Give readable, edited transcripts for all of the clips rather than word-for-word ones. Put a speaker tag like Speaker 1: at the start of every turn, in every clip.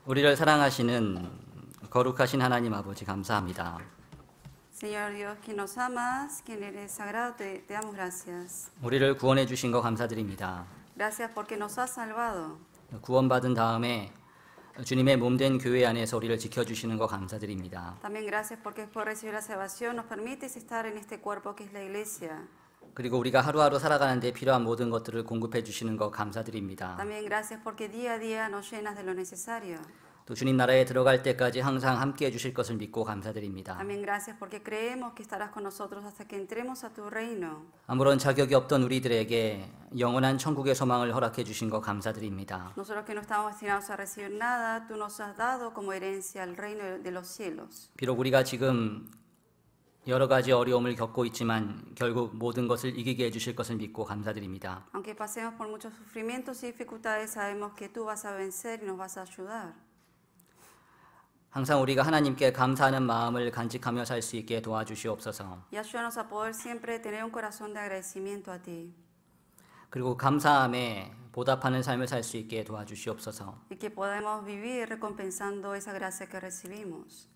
Speaker 1: 우리를 사랑하시는 거룩하신 하나님 아버지 감사합니다.
Speaker 2: Señor Dios, quien nos amas, quien eres sagrado, te damos gracias.
Speaker 1: 우리를 구원해 주신 거 감사드립니다.
Speaker 2: Gracias porque nos has salvado.
Speaker 1: 구원받은 다음에 주님의 몸된 교회 안에서 우리를 지켜주시는 거 감사드립니다.
Speaker 2: También gracias porque por recibir la salvación nos permites estar en este cuerpo que es la iglesia.
Speaker 1: 그리고 우리가 하루하루 살아가는데 필요한 모든 것들을 공급해 주시는 거 감사드립니다.
Speaker 2: También gracias porque día a día nos llenas de lo necesario.
Speaker 1: 또 주님 나라에 들어갈 때까지 항상 함께 해 주실 것을 믿고 감사드립니다.
Speaker 2: También gracias porque creemos que estarás con nosotros hasta que entremos a tu reino.
Speaker 1: 아무런 자격이 없던 우리들에게 영원한 천국의 소망을 허락해 주신 거 감사드립니다.
Speaker 2: Nosotros que no estamos destinados a recibir nada, tú nos has dado como herencia el reino de los cielos.
Speaker 1: 비록 우리가 지금 여러 가지 어려움을 겪고 있지만 결국 모든 것을 이기게 해주실 것을 믿고 감사드립니다.
Speaker 2: Aunque pasemos por muchos sufrimientos y dificultades, sabemos que tú vas a vencer y nos vas a ayudar.
Speaker 1: 항상 우리가 하나님께 감사하는 마음을 간직하며 살 수 있게 도와주시옵소서.
Speaker 2: Y ayúdanos a poder siempre tener un corazón de agradecimiento a ti.
Speaker 1: 그리고 감사함에 보답하는 삶을 살 수 있게 도와주시옵소서.
Speaker 2: Y que podamos vivir recompensando esa gracia que recibimos.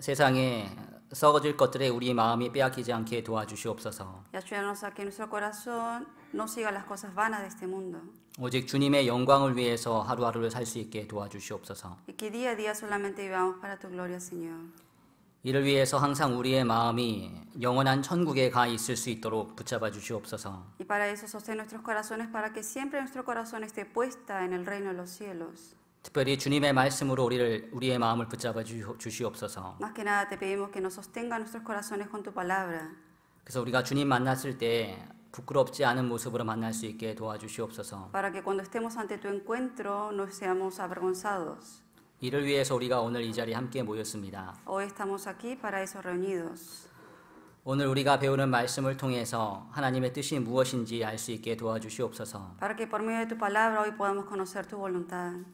Speaker 1: 세상에 썩어질 것들에 우리 마음이 빼앗기지 않게 도와주시옵소서.
Speaker 2: Y ayúdanos a que nuestro corazón no siga las cosas vanas de este mundo.
Speaker 1: 오직 주님의 영광을 위해서 하루하루를 살 수 있게 도와주시옵소서.
Speaker 2: Y que día a día solamente vivamos para tu gloria, Señor.
Speaker 1: 이를 위해서 항상 우리의 마음이 영원한 천국에 가 있을 수 있도록 붙잡아 주시옵소서.
Speaker 2: Y para eso sostén nuestros corazones para que siempre nuestro corazón esté puesta en el reino de los cielos.
Speaker 1: 특별히 주님의 말씀으로 우리의 마음을 붙잡아 주시옵소서.
Speaker 2: Más que nada te pedimos que nos sostenga nuestros corazones con tu palabra.
Speaker 1: 그래서 우리가 주님 만났을 때 부끄럽지 않은 모습으로 만날 수 있게 도와주시옵소서.
Speaker 2: Para que cuando estemos ante tu encuentro no seamos avergonzados.
Speaker 1: 이를 위해서 우리가 오늘 이 자리에 함께 모였습니다.
Speaker 2: Hoy estamos aquí para eso reunidos.
Speaker 1: 오늘 우리가 배우는 말씀을 통해서 하나님의 뜻이 무엇인지 알 수 있게 도와주시옵소서.
Speaker 2: Para que por medio de tu palabra hoy podamos conocer tu voluntad.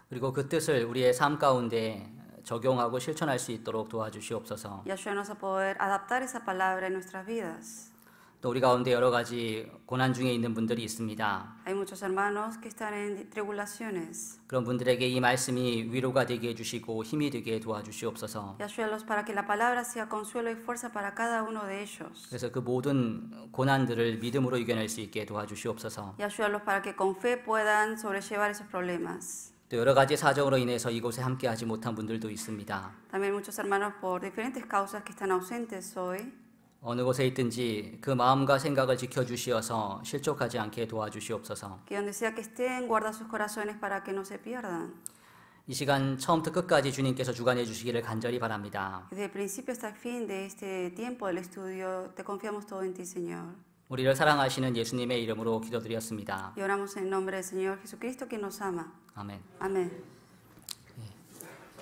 Speaker 1: 그리고 그 뜻을 우리의 삶 가운데 적용하고 실천할 수 있도록 도와주시옵소서.
Speaker 2: Y ayúdanos a poder adaptar esa palabra en nuestras vidas.
Speaker 1: 또 우리 가운데 여러 가지 고난 중에 있는 분들이 있습니다.
Speaker 2: Hay muchos hermanos que están en tribulaciones.
Speaker 1: 그런 분들에게 이 말씀이 위로가 되게 해주시고 힘이 되게 도와주시옵소서.
Speaker 2: Y ayúdalos para que la palabra sea consuelo y fuerza para cada uno de ellos.
Speaker 1: 그래서 그 모든 고난들을 믿음으로 이겨낼 수 있게 도와주시옵소서.
Speaker 2: Y ayúdalos para que con fe puedan sobrellevar esos problemas.
Speaker 1: 또 여러 가지 사정으로 인해서 이곳에 함께하지 못한 분들도 있습니다.
Speaker 2: También muchos hermanos por diferentes causas que están ausentes hoy.
Speaker 1: 어느 곳에 있든지 그 마음과 생각을 지켜주시어서 실족하지 않게 도와주시옵소서.
Speaker 2: Que donde sea que estén, guarda sus corazones para que no se pierdan.
Speaker 1: 이 시간 처음부터 끝까지 주님께서 주관해 주시기를 간절히 바랍니다.
Speaker 2: Desde el principio hasta el fin de este tiempo del estudio, te confiamos todo en ti, Señor.
Speaker 1: 우리를 사랑하시는 예수님의 이름으로 기도드렸습니다.
Speaker 2: Y oramos en nombre del Señor Jesucristo, quien nos ama.
Speaker 1: 아멘.
Speaker 2: Amén.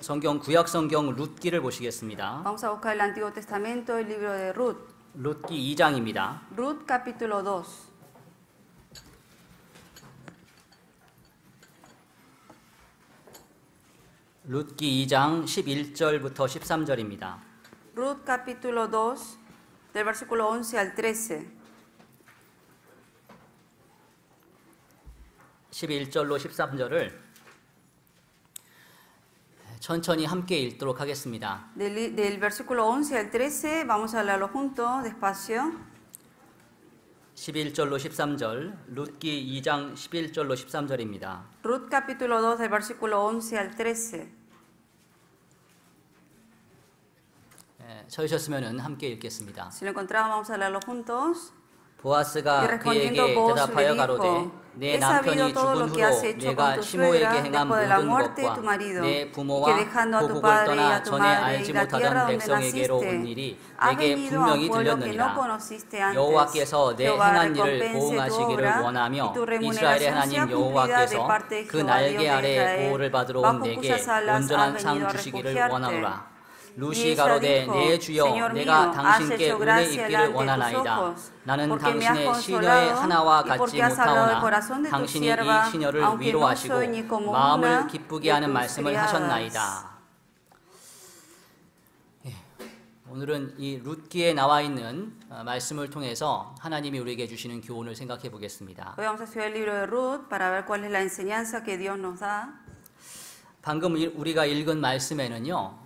Speaker 1: 성경 구약 성경 룻기를 보시겠습니다.
Speaker 2: Vamos a buscar el Antiguo Testamento, el libro de Ruth.
Speaker 1: 룻기 2장입니다.
Speaker 2: Ruth capítulo 2.
Speaker 1: 룻기 2장 11절부터 13절입니다.
Speaker 2: Ruth capítulo 2, del versículo 11 al 13.
Speaker 1: 11절로 13절을 천천히 함께 읽도록 하겠습니다.
Speaker 2: Del versículo 11 al 13, vamos a leerlo juntos, despacio.
Speaker 1: 11절로 13절, 룻기 2장 11절로 13절입니다.
Speaker 2: Ruth capítulo 2, del versículo 11 al 13.
Speaker 1: 서주셨으면 함께 읽겠습니다.
Speaker 2: Si lo encontramos, vamos a leerlo juntos.
Speaker 1: 보아스가 그에게 대답하여 가로되 내 남편이 죽은 후로 내가 시모에게 행한 모든 것과 내 부모와 고국을 떠나 전에 알지 못하던 백성에게로 온 일이 내게 분명히 들렸느니라. 여호와께서 내 행한 일을 보응하시기를 원하며 이스라엘의 하나님 여호와께서 그 날개 아래 보호를 받으러 온 내게 온전한 상 주시기를 원하노라. 룻이 가로되 내 주여 내가 당신께 은혜 입기를 원하나이다. 나는 당신의 시녀의 하나와 같지 못하오나 당신이 이 시녀를 위로하시고 마음을 기쁘게 하는 말씀을 하셨나이다. 오늘은 이 룻기에 나와 있는 말씀을 통해서 하나님이 우리에게 주시는 교훈을 생각해 보겠습니다.
Speaker 2: Hoy vamos a estudiar el libro de Ruth para ver cuál es la enseñanza que Dios nos da.
Speaker 1: 방금 우리가 읽은 말씀에는요,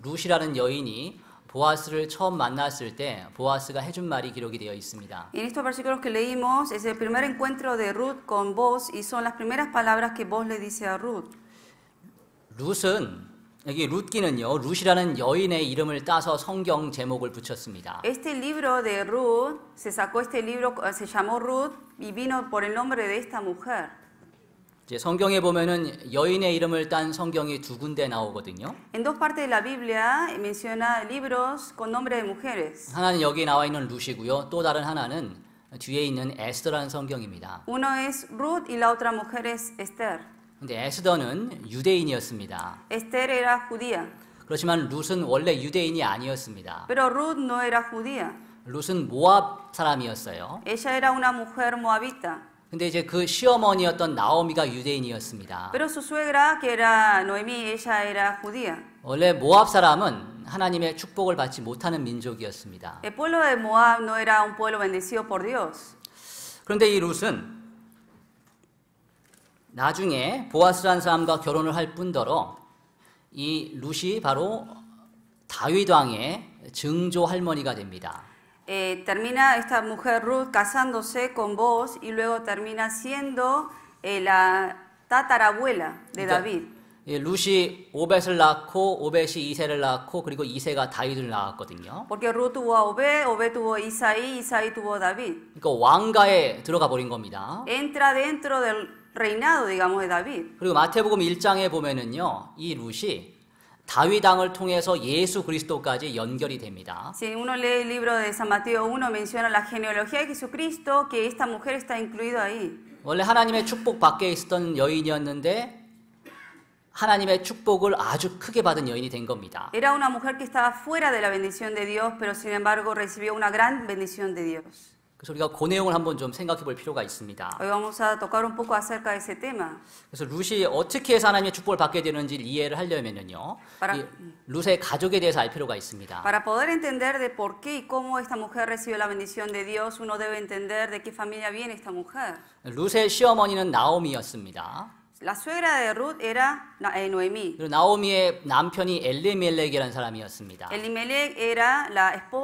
Speaker 1: 룻이라는 여인이 보아스를 처음 만났을 때 보아스가 해준 말이 기록이 되어 있습니다.
Speaker 2: En estos versículos que leímos es el primer encuentro de Ruth con Boaz y son las primeras palabras que Boaz le dice a Ruth.
Speaker 1: 룻은 여기 룻기는요, 룻이라는 여인의 이름을 따서 성경 제목을 붙였습니다.
Speaker 2: Este libro de Ruth se sacó este libro se llamó Ruth y vino por el nombre de esta mujer.
Speaker 1: 이제 성경에 보면은 여인의 이름을 딴 성경이 두 군데 나오거든요.
Speaker 2: En dos partes de la Biblia menciona libros con nombre de mujeres.
Speaker 1: 하나는 여기 나와 있는 룻이고요. 또 다른 하나는 뒤에 있는 에스더라는 성경입니다.
Speaker 2: Uno es Ruth y la otra mujer es Esther.
Speaker 1: 근데 에스더는 유대인이었습니다.
Speaker 2: Esther era judía.
Speaker 1: 그렇지만 룻은 원래 유대인이 아니었습니다.
Speaker 2: Pero Ruth no era judía.
Speaker 1: 룻은 모압 사람이었어요.
Speaker 2: Ella era una mujer moabita.
Speaker 1: 근데 이제 그 시어머니였던 나오미가 유대인이었습니다.
Speaker 2: Pero su suegra, que era Noemí, ella era judía.
Speaker 1: 원래 모압 사람은 하나님의 축복을 받지 못하는 민족이었습니다.
Speaker 2: El pueblo de Moab no era un pueblo bendecido por Dios.
Speaker 1: 그런데 이 룻은 나중에 보아스라는 사람과 결혼을 할 뿐더러 이 룻이 바로 다윗 왕의 증조 할머니가 됩니다.
Speaker 2: Termina esta mujer Ruth casándose con Boaz y luego termina siendo la tatarabuela de David.
Speaker 1: 룻이 오벳을 낳고 오벳이 이새를 낳고 그리고 이새가 다윗을 낳았거든요.
Speaker 2: Porque Ruth tuvo a Obed, Obed tuvo Isaí, Isaí tuvo David.
Speaker 1: 그러니까 왕가에 들어가 버린 겁니다.
Speaker 2: Entra dentro del reinado, digamos, de David.
Speaker 1: 그리고 마태복음 1장에 보면은요, 이 룻이 다윗 왕을 통해서 예수 그리스도까지 연결이 됩니다.
Speaker 2: Si uno lee el libro de San Mateo 1 menciona la genealogía de Jesucristo, que esta mujer está incluida ahí.
Speaker 1: 원래 하나님의 축복 밖에 있었던 여인이었는데 하나님의 축복을 아주 크게 받은 여인이 된 겁니다.
Speaker 2: Era una mujer que estaba fuera de la bendición de Dios, pero sin embargo recibió una gran bendición de Dios.
Speaker 1: 그래서 우리가 그 내용을 한번 좀 생각해 볼 필요가 있습니다.
Speaker 2: Hoy vamos a tocar un poco acerca de ese tema.
Speaker 1: 그래서 룻이 어떻게 해서 하나님의 축복을 받게 되는지를 이해를 하려면요, 이 룻의 가족에 대해서 알 필요가 있습니다.
Speaker 2: Para poder entender de por qué y cómo esta mujer recibió la bendición de Dios, uno debe entender de qué familia viene esta mujer.
Speaker 1: 룻의 시어머니는 나오미였습니다.
Speaker 2: La suegra de Ruth era Noemí.
Speaker 1: 그리고 나오미의 남편이 엘리멜렉이라는 사람이었습니다.
Speaker 2: Elimelech era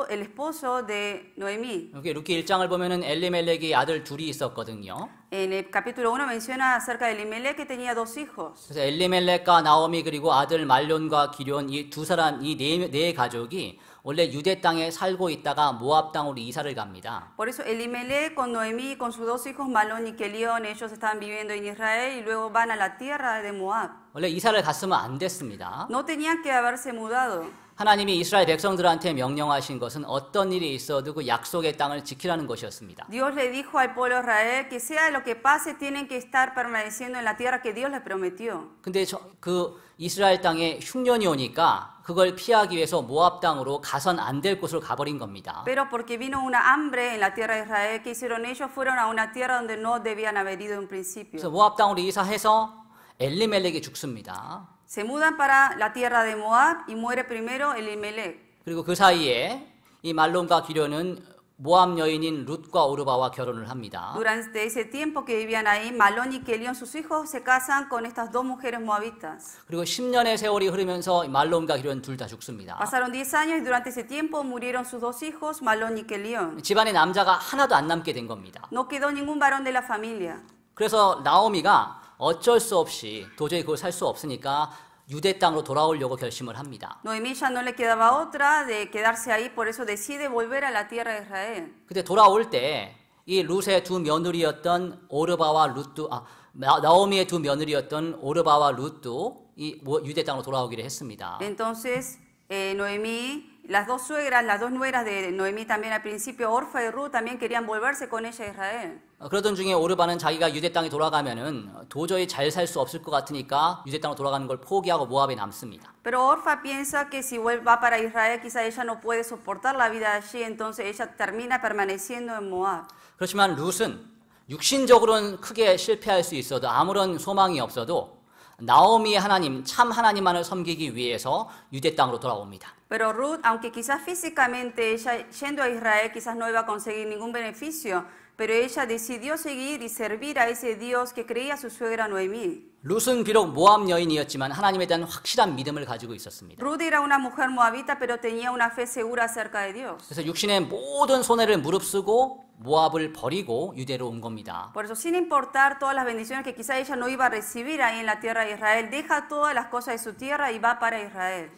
Speaker 2: el esposo de Noemí.
Speaker 1: 여기 룻기 1장을 보면은 엘리멜렉이 아들 둘이 있었거든요.
Speaker 2: En el capítulo 1 menciona acerca de Elimelech que tenía dos hijos.
Speaker 1: 그래서 엘리멜렉과 나오미 그리고 아들 말론과 기럨 이 두 사람 이 네 가족이 원래 유대 땅에 살고 있다가 모압 땅으로 이사를 갑니다.
Speaker 2: Por eso Elimelech con Noemí con sus dos hijos Malón y Kelión ellos estaban viviendo en Israel y luego van a la tierra de Moab.
Speaker 1: 원래 이사를 갔으면 안 됐습니다.
Speaker 2: No tenían que haberse mudado.
Speaker 1: 하나님이 이스라엘 백성들한테 명령하신 것은 어떤 일이 있어도 그 약속의 땅을 지키라는 것이었습니다.
Speaker 2: Dios le dijo al pueblo de Israel que sea lo que pase tienen que estar permaneciendo en la tierra que Dios les prometió.
Speaker 1: 근데 그 이스라엘 땅에 흉년이 오니까 그걸 피하기 위해서 모압 땅으로 가선 안 될 곳으로 가버린 겁니다.
Speaker 2: Pero porque vino una hambre en la tierra de Israel, ¿qué hicieron ellos? Fueron a una tierra donde no debían haber ido en principio.
Speaker 1: 그래서 모압 땅으로 이사해서 엘리멜렉이 죽습니다.
Speaker 2: Se mudan para la tierra de Moab y muere primero Elimelech.
Speaker 1: 그리고 그 사이에 이 말론과 기럨은 모압 여인인 룻과 오르바와 결혼을 합니다.
Speaker 2: Durante ese tiempo que vivían ahí, Malón y Kelión, sus hijos, se casan con estas dos mujeres moabitas.
Speaker 1: 그리고 10년의 세월이 흐르면서 말론과 기럨 둘 다 죽습니다.
Speaker 2: Pasaron 10 años y durante ese tiempo murieron sus dos hijos, Malón y Kelión.
Speaker 1: 집안에 남자가 하나도 안 남게 된 겁니다.
Speaker 2: No quedó ningún varón de la familia.
Speaker 1: 그래서 나오미가 어쩔 수 없이 도저히 그걸 살 수 없으니까 유대 땅으로 돌아오려고 결심을 합니다.
Speaker 2: Noemí ya no le quedaba otra de quedarse ahí, por eso decide volver a la tierra de Israel.
Speaker 1: 근데 돌아올 때 이 룻의 두 며느리였던 오르바와 룻도 나오미의 두 며느리였던 오르바와 룻도 이 유대 땅으로 돌아오기로 했습니다.
Speaker 2: Entonces Noemí, las dos suegras, las dos nueras de Noemí también al principio, Orfa y Ruth también querían volverse con ella a Israel.
Speaker 1: 그러던 중에 오르바는 자기가 유대 땅에 돌아가면은 도저히 잘 살 수 없을 것 같으니까 유대 땅으로 돌아가는 걸 포기하고 모압에 남습니다.
Speaker 2: Pero Orfa piensa que si va para Israel quizá ella no puede soportar la vida allí, entonces ella termina permaneciendo en Moab.
Speaker 1: 그렇지만 룻은 육신적으로는 크게 실패할 수 있어도 아무런 소망이 없어도 나오미의 하나님, 참 하나님만을 섬기기 위해서 유대 땅으로 돌아옵니다.
Speaker 2: Pero Ruth, aunque quizás físicamente ella yendo a Israel quizás no iba a conseguir ningún beneficio, Pero ella decidió seguir y servir a ese Dios que creía su suegra Noemí.
Speaker 1: 룻은 비록 모압 여인이었지만 하나님에 대한 확실한 믿음을 가지고 있었습니다.
Speaker 2: Ruth era una mujer moabita, pero tenía una fe segura acerca de Dios.
Speaker 1: 그래서 육신의 모든 손해를 무릅쓰고 모압을 버리고 유대로 온 겁니다.
Speaker 2: Por eso, sin importar todas las bendiciones que quizá ella no iba a recibir ahí en la tierra de Israel, deja todas las cosas de su tierra y va para Israel.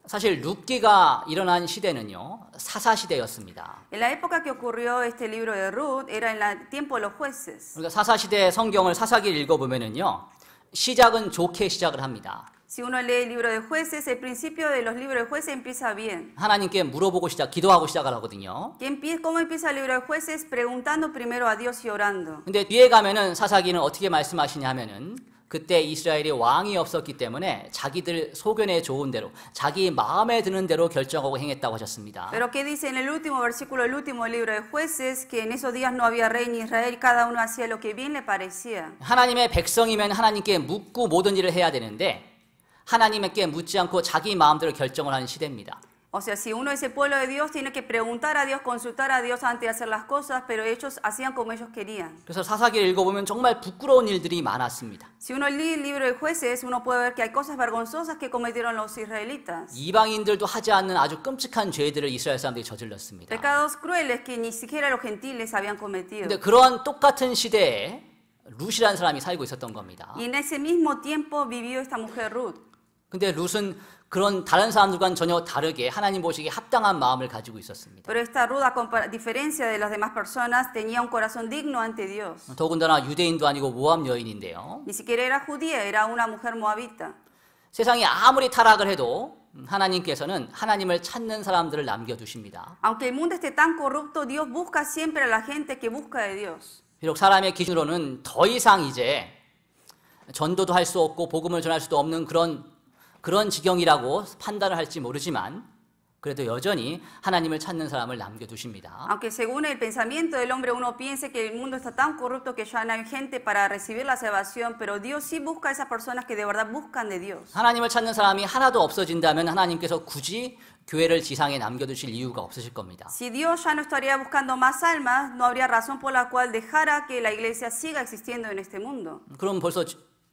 Speaker 1: 사실 룻기가 일어난 시대는요, 사사 시대였습니다.
Speaker 2: En la época que ocurrió este libro de Ruth era en el tiempo de los jueces.
Speaker 1: 그러니까 사사 시대 성경을 사사기를 읽어보면은요, 시작은 좋게 시작을 합니다.
Speaker 2: Si uno lee el libro de jueces, el principio de los libros de jueces empieza bien.
Speaker 1: 하나님께 물어보고 기도하고 시작을 하거든요.
Speaker 2: ¿Cómo empieza el libro de jueces? Preguntando primero a Dios y orando.
Speaker 1: 근데 뒤에 가면은 사사기는 어떻게 말씀하시냐 하면은 그때 이스라엘이 왕이 없었기 때문에 자기들 소견에 좋은 대로 자기 마음에 드는 대로 결정하고 행했다고 하셨습니다.
Speaker 2: Pero qué dice en el último versículo del último libro de jueces que en esos días no había rey ni Israel, cada uno hacía lo que bien le parecía.
Speaker 1: 하나님의 백성이면 하나님께 묻고 모든 일을 해야 되는데 하나님께 묻지 않고 자기 마음대로 결정을 하는 시대입니다.
Speaker 2: O sea, si uno es el pueblo de Dios, tiene que preguntar a Dios, consultar a Dios antes de hacer las cosas, pero ellos hacían como ellos querían.
Speaker 1: 그래서 사사기를 읽어보면 정말 부끄러운 일들이 많았습니다.
Speaker 2: Si uno lee el libro de jueces, uno puede ver que hay cosas vergonzosas que cometieron los israelitas.
Speaker 1: 이방인들도 하지 않는 아주 끔찍한 죄들을 이스라엘 사람들이 저질렀습니다.
Speaker 2: Pecados crueles que ni siquiera los gentiles habían cometido.
Speaker 1: 근데 그러한 똑같은 시대에 룻이라는 사람이 살고 있었던 겁니다.
Speaker 2: Y en ese mismo tiempo vivió esta mujer Ruth.
Speaker 1: 근데 룻은 그런 다른 사람들과는 전혀 다르게 하나님 보시기에 합당한 마음을 가지고 있었습니다.
Speaker 2: Pero esta Ruth, a diferencia de las demás personas, tenía un corazón digno ante Dios.
Speaker 1: 더군다나 유대인도 아니고 모압 여인인데요.
Speaker 2: Ni siquiera era judía, era una mujer moabita.
Speaker 1: 세상이 아무리 타락을 해도 하나님께서는 하나님을 찾는 사람들을 남겨두십니다.
Speaker 2: Aunque el mundo esté tan corrupto, Dios busca siempre a la gente que busca de Dios.
Speaker 1: 비록 사람의 기준으로는 더 이상 이제 전도도 할 수 없고 복음을 전할 수도 없는 그런 지경이라고 판단을 할지 모르지만 그래도 여전히 하나님을 찾는 사람을 남겨두십니다.
Speaker 2: Aunque según el pensamiento del hombre uno piense que el mundo está tan corrupto que ya no hay gente para recibir la salvación, pero Dios sí busca a esas personas que de verdad buscan de Dios.
Speaker 1: 하나님을 찾는 사람이 하나도 없어진다면 하나님께서 굳이 교회를 지상에 남겨두실 이유가 없으실 겁니다.
Speaker 2: Si Dios ya no estaría buscando más almas, no habría razón por la cual dejara que la iglesia siga existiendo en este mundo.
Speaker 1: 그럼 벌써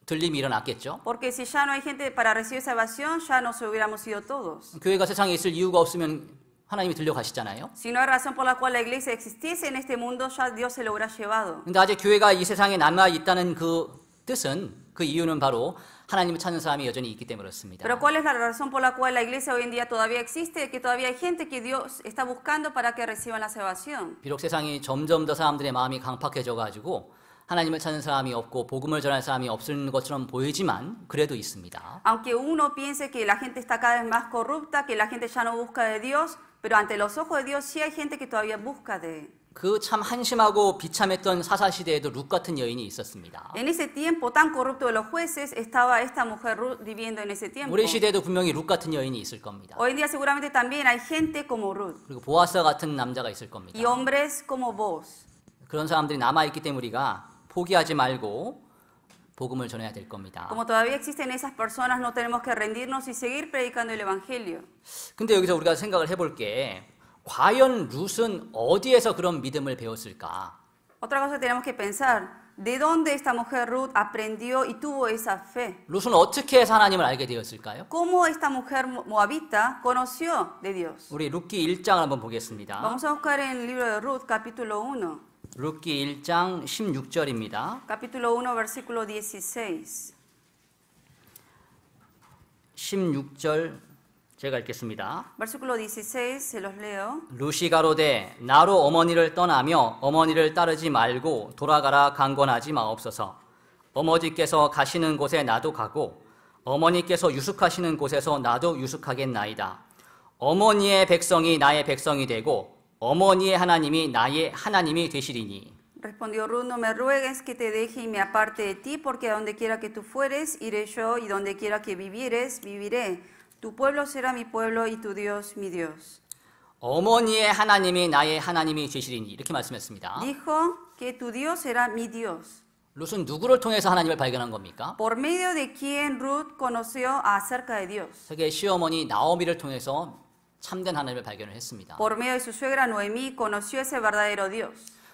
Speaker 1: 들림이 일어났겠죠?
Speaker 2: Porque si ya no hay gente para recibir salvación, ya nos hubiéramos ido todos.
Speaker 1: 교회가 세상에 있을 이유가 없으면 하나님이 들려가시잖아요.
Speaker 2: Si no hay razón por la cual la iglesia existiese en este mundo, ya Dios se lo hubiera llevado.
Speaker 1: 근데 아직 교회가 이 세상에 남아 있다는 그 뜻은 그 이유는 바로 하나님을 찾는 사람이 여전히 있기 때문에 그렇습니다.
Speaker 2: Pero ¿cuál es la razón por la cual la iglesia hoy en día todavía existe? Que todavía hay gente que Dios está buscando para que reciban la salvación.
Speaker 1: 비록 세상이 점점 더 사람들의 마음이 강팍해져 가지고 하나님을 찾는 사람이 없고 복음을 전할 사람이 없는 것처럼 보이지만 그래도 있습니다.
Speaker 2: Aunque uno piense que la gente está cada vez más corrupta, que la gente ya no busca de Dios, pero ante los ojos de Dios sí hay gente que todavía busca de Él.
Speaker 1: 그 참 한심하고 비참했던 사사 시대에도 룻 같은 여인이 있었습니다.
Speaker 2: En ese tiempo tan corrupto de los jueces estaba esta mujer Ruth viviendo en ese tiempo.
Speaker 1: 우리 시대에도 분명히 룻 같은 여인이 있을 겁니다.
Speaker 2: Hoy en día seguramente también hay gente como Ruth.
Speaker 1: 그리고 보아스 같은 남자가 있을 겁니다.
Speaker 2: Y hombres como vos.
Speaker 1: 그런 사람들이 남아 있기 때문에 우리가 포기하지 말고 복음을 전해야 될 겁니다.
Speaker 2: Como todavía existen esas personas, no tenemos que rendirnos y seguir predicando el evangelio.
Speaker 1: 근데 여기서 우리가 생각을 해볼 게 과연 룻은 어디에서 그런 믿음을 배웠을까?
Speaker 2: Otra cosa que tenemos que pensar, ¿de dónde esta mujer Ruth aprendió y tuvo esa fe?
Speaker 1: 룻은 어떻게 해서 하나님을 알게 되었을까요?
Speaker 2: ¿Cómo esta mujer moabita conoció de Dios?
Speaker 1: 우리 룻기 1장을 한번 보겠습니다.
Speaker 2: Vamos a buscar en el libro de Ruth, capítulo 1.
Speaker 1: 룻기 1장 16절입니다.
Speaker 2: Capítulo 1, versículo 16.
Speaker 1: 16절 제가 읽겠습니다.
Speaker 2: Versículo 16, se los leo.
Speaker 1: 룻이 가로되 나로 어머니를 떠나며 어머니를 따르지 말고 돌아가라 강권하지 마옵소서. 어머니께서 가시는 곳에 나도 가고 어머니께서 유숙하시는 곳에서 나도 유숙하겠나이다. 어머니의 백성이 나의 백성이 되고 어머니의 하나님이 나의 하나님이 되시리니.
Speaker 2: Respondió Ruth, no me ruegues que te deje y me aparte de ti, porque a donde quiera que tú fueres, iré yo, y donde quiera que vivieres, viviré. Tu pueblo será mi pueblo y tu Dios mi Dios.
Speaker 1: 어머니의 하나님이 나의 하나님이 되시리니 이렇게 말씀했습니다.
Speaker 2: Dijo que tu Dios será mi Dios.
Speaker 1: 룻은 누구를 통해서 하나님을 발견한 겁니까?
Speaker 2: Por medio de quien Ruth conoció acerca de Dios.
Speaker 1: 자기의 시어머니 나오미를 통해서 참된 하나님을 발견을 했습니다.
Speaker 2: Por medio de su suegra Noemí conoció ese verdadero Dios.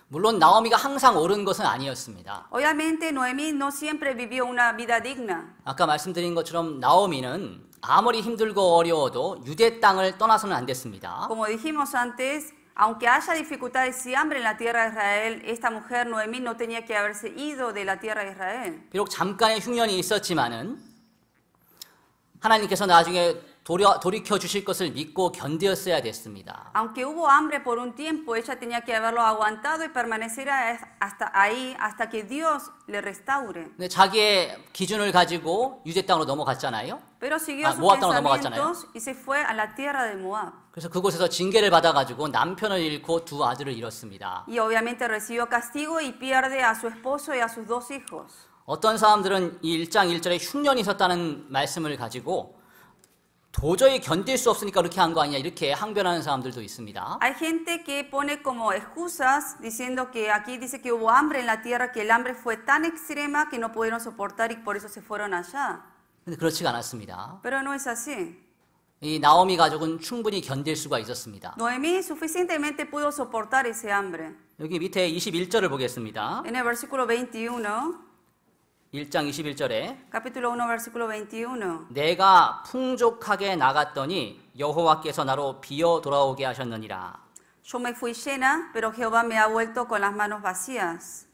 Speaker 1: 물론 나오미가 항상 옳은 것은 아니었습니다.
Speaker 2: Obviamente Noemí no siempre vivió una vida digna.
Speaker 1: 아까 말씀드린 것처럼 나오미는 아무리 힘들고 어려워도 유대 땅을 떠나서는 안 됐습니다.
Speaker 2: Como dijimos antes, aunque haya dificultades y hambre en la tierra de Israel, esta mujer Noemí no tenía que haberse ido de la tierra de Israel.
Speaker 1: 비록 잠깐의 흉년이 있었지만은 하나님께서 나중에 돌이켜 주실 것을 믿고 견디었어야 됐습니다.
Speaker 2: Aunque hubo hambre por un tiempo, ella tenía que haberlo aguantado y permanecer hasta ahí, hasta que Dios le restaure.
Speaker 1: 근데 자기의 기준을 가지고 유대 땅으로 넘어갔잖아요.
Speaker 2: Pero siguió sus
Speaker 1: 모압 땅으로 넘어갔잖아요.
Speaker 2: pensamientos y se fue a la tierra de Moab.
Speaker 1: 그래서 그곳에서 징계를 받아가지고 남편을 잃고 두 아들을 잃었습니다.
Speaker 2: Y obviamente recibió castigo y pierde a su esposo y a sus dos hijos.
Speaker 1: 어떤 사람들은 이 1장 1절에 흉년이 있었다는 말씀을 가지고 도저히 견딜 수 없으니까 그렇게 한 거 아니냐 이렇게 항변하는 사람들도 있습니다.
Speaker 2: Hay gente que pone como excusas diciendo que aquí dice que hubo hambre en la tierra, que el hambre fue tan extrema que no pudieron soportar y por eso se fueron allá.
Speaker 1: 근데 그렇지가 않았습니다.
Speaker 2: Pero no es así.
Speaker 1: 이 나오미 가족은 충분히 견딜 수가 있었습니다.
Speaker 2: Noemí suficientemente pudo soportar ese hambre.
Speaker 1: 여기 밑에 21절을 보겠습니다.
Speaker 2: En el versículo 21,
Speaker 1: 1장 21절에
Speaker 2: capítulo 1, versículo 21.
Speaker 1: 내가 풍족하게 나갔더니 여호와께서 나로 비어 돌아오게 하셨느니라.
Speaker 2: Yo me fui llena, pero Jehová me ha vuelto con las manos vacías.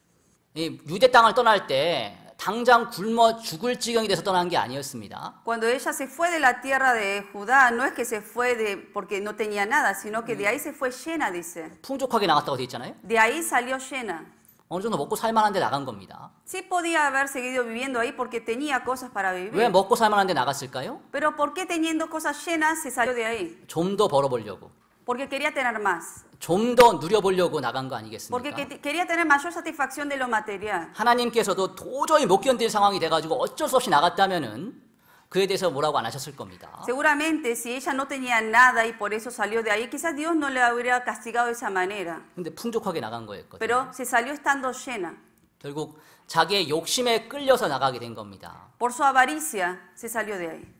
Speaker 1: 이 유대 땅을 떠날 때 당장 굶어 죽을 지경이 돼서 떠난 게 아니었습니다.
Speaker 2: Cuando ella se fue de la tierra de Judá, no es que se fue porque no tenía nada, sino que de ahí se fue llena, dice.
Speaker 1: 풍족하게 나갔다고 돼 있잖아요.
Speaker 2: De ahí salió llena.
Speaker 1: 어느 정도 먹고 살만한데 나간 겁니다.
Speaker 2: Sí podía haber seguido viviendo ahí porque tenía cosas para
Speaker 1: 왜
Speaker 2: vivir.
Speaker 1: 먹고 살만한데 나갔을까요?
Speaker 2: Pero ¿por qué teniendo cosas llenas se salió de ahí?
Speaker 1: 좀 더 벌어보려고.
Speaker 2: Porque quería tener más.
Speaker 1: 좀 더 누려보려고 나간 거
Speaker 2: Porque
Speaker 1: 아니겠습니까?
Speaker 2: quería tener mayor satisfacción de lo material.
Speaker 1: 하나님께서도 도저히 못 견딜 상황이 돼가지고 어쩔 수 없이 나갔다면은 그에 대해서 뭐라고 안 하셨을 겁니다.
Speaker 2: Seguramente si ella no tenía nada y por eso salió de ahí, quizás Dios no le habría castigado de esa manera.
Speaker 1: 근데 풍족하게 나간 거였거든요.
Speaker 2: Pero se salió estando llena.
Speaker 1: 결국 자기의 욕심에 끌려서 나가게 된 겁니다.
Speaker 2: Por su avaricia se salió de ahí.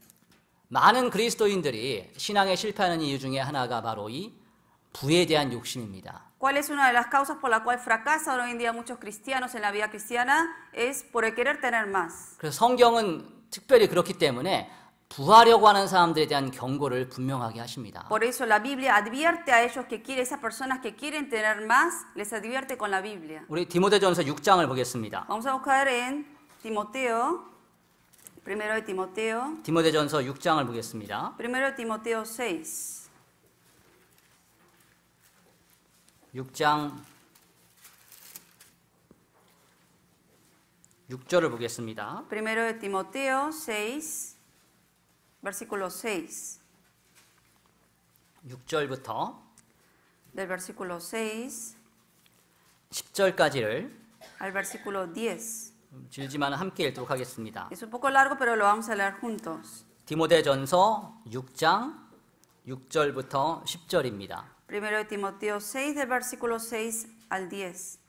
Speaker 1: 많은 그리스도인들이 신앙에 실패하는 이유 중에 하나가 바로 이 부에 대한 욕심입니다.
Speaker 2: ¿Cuál es una de las causas por la cual fracasan hoy en día muchos cristianos en la vida cristiana? Es por el querer tener más.
Speaker 1: 그래서 성경은 특별히 그렇기 때문에 부하려고 하는 사람들에 대한 경고를 분명하게 하십니다.
Speaker 2: Por eso la Biblia advierte a ellos que quieren, esas personas que quieren tener más, les advierte con la Biblia.
Speaker 1: 우리 디모데전서 6장을 보겠습니다.
Speaker 2: Vamos a buscar en Timoteo, primero de Timoteo,
Speaker 1: 디모데전서 6장을 보겠습니다.
Speaker 2: primero de Timoteo 6.
Speaker 1: 6장 6절을 보겠습니다.
Speaker 2: Primero de Timoteo 6, versículo 6.
Speaker 1: 6절부터
Speaker 2: Del versículo 6
Speaker 1: 10절까지를
Speaker 2: al versículo 10.
Speaker 1: 길지만 함께 읽도록 하겠습니다.
Speaker 2: Es un poco largo, pero lo vamos a leer juntos.
Speaker 1: 디모데전서 6장 6절부터 10절입니다.
Speaker 2: Primero de Timoteo 6, del versículo 6 al 10.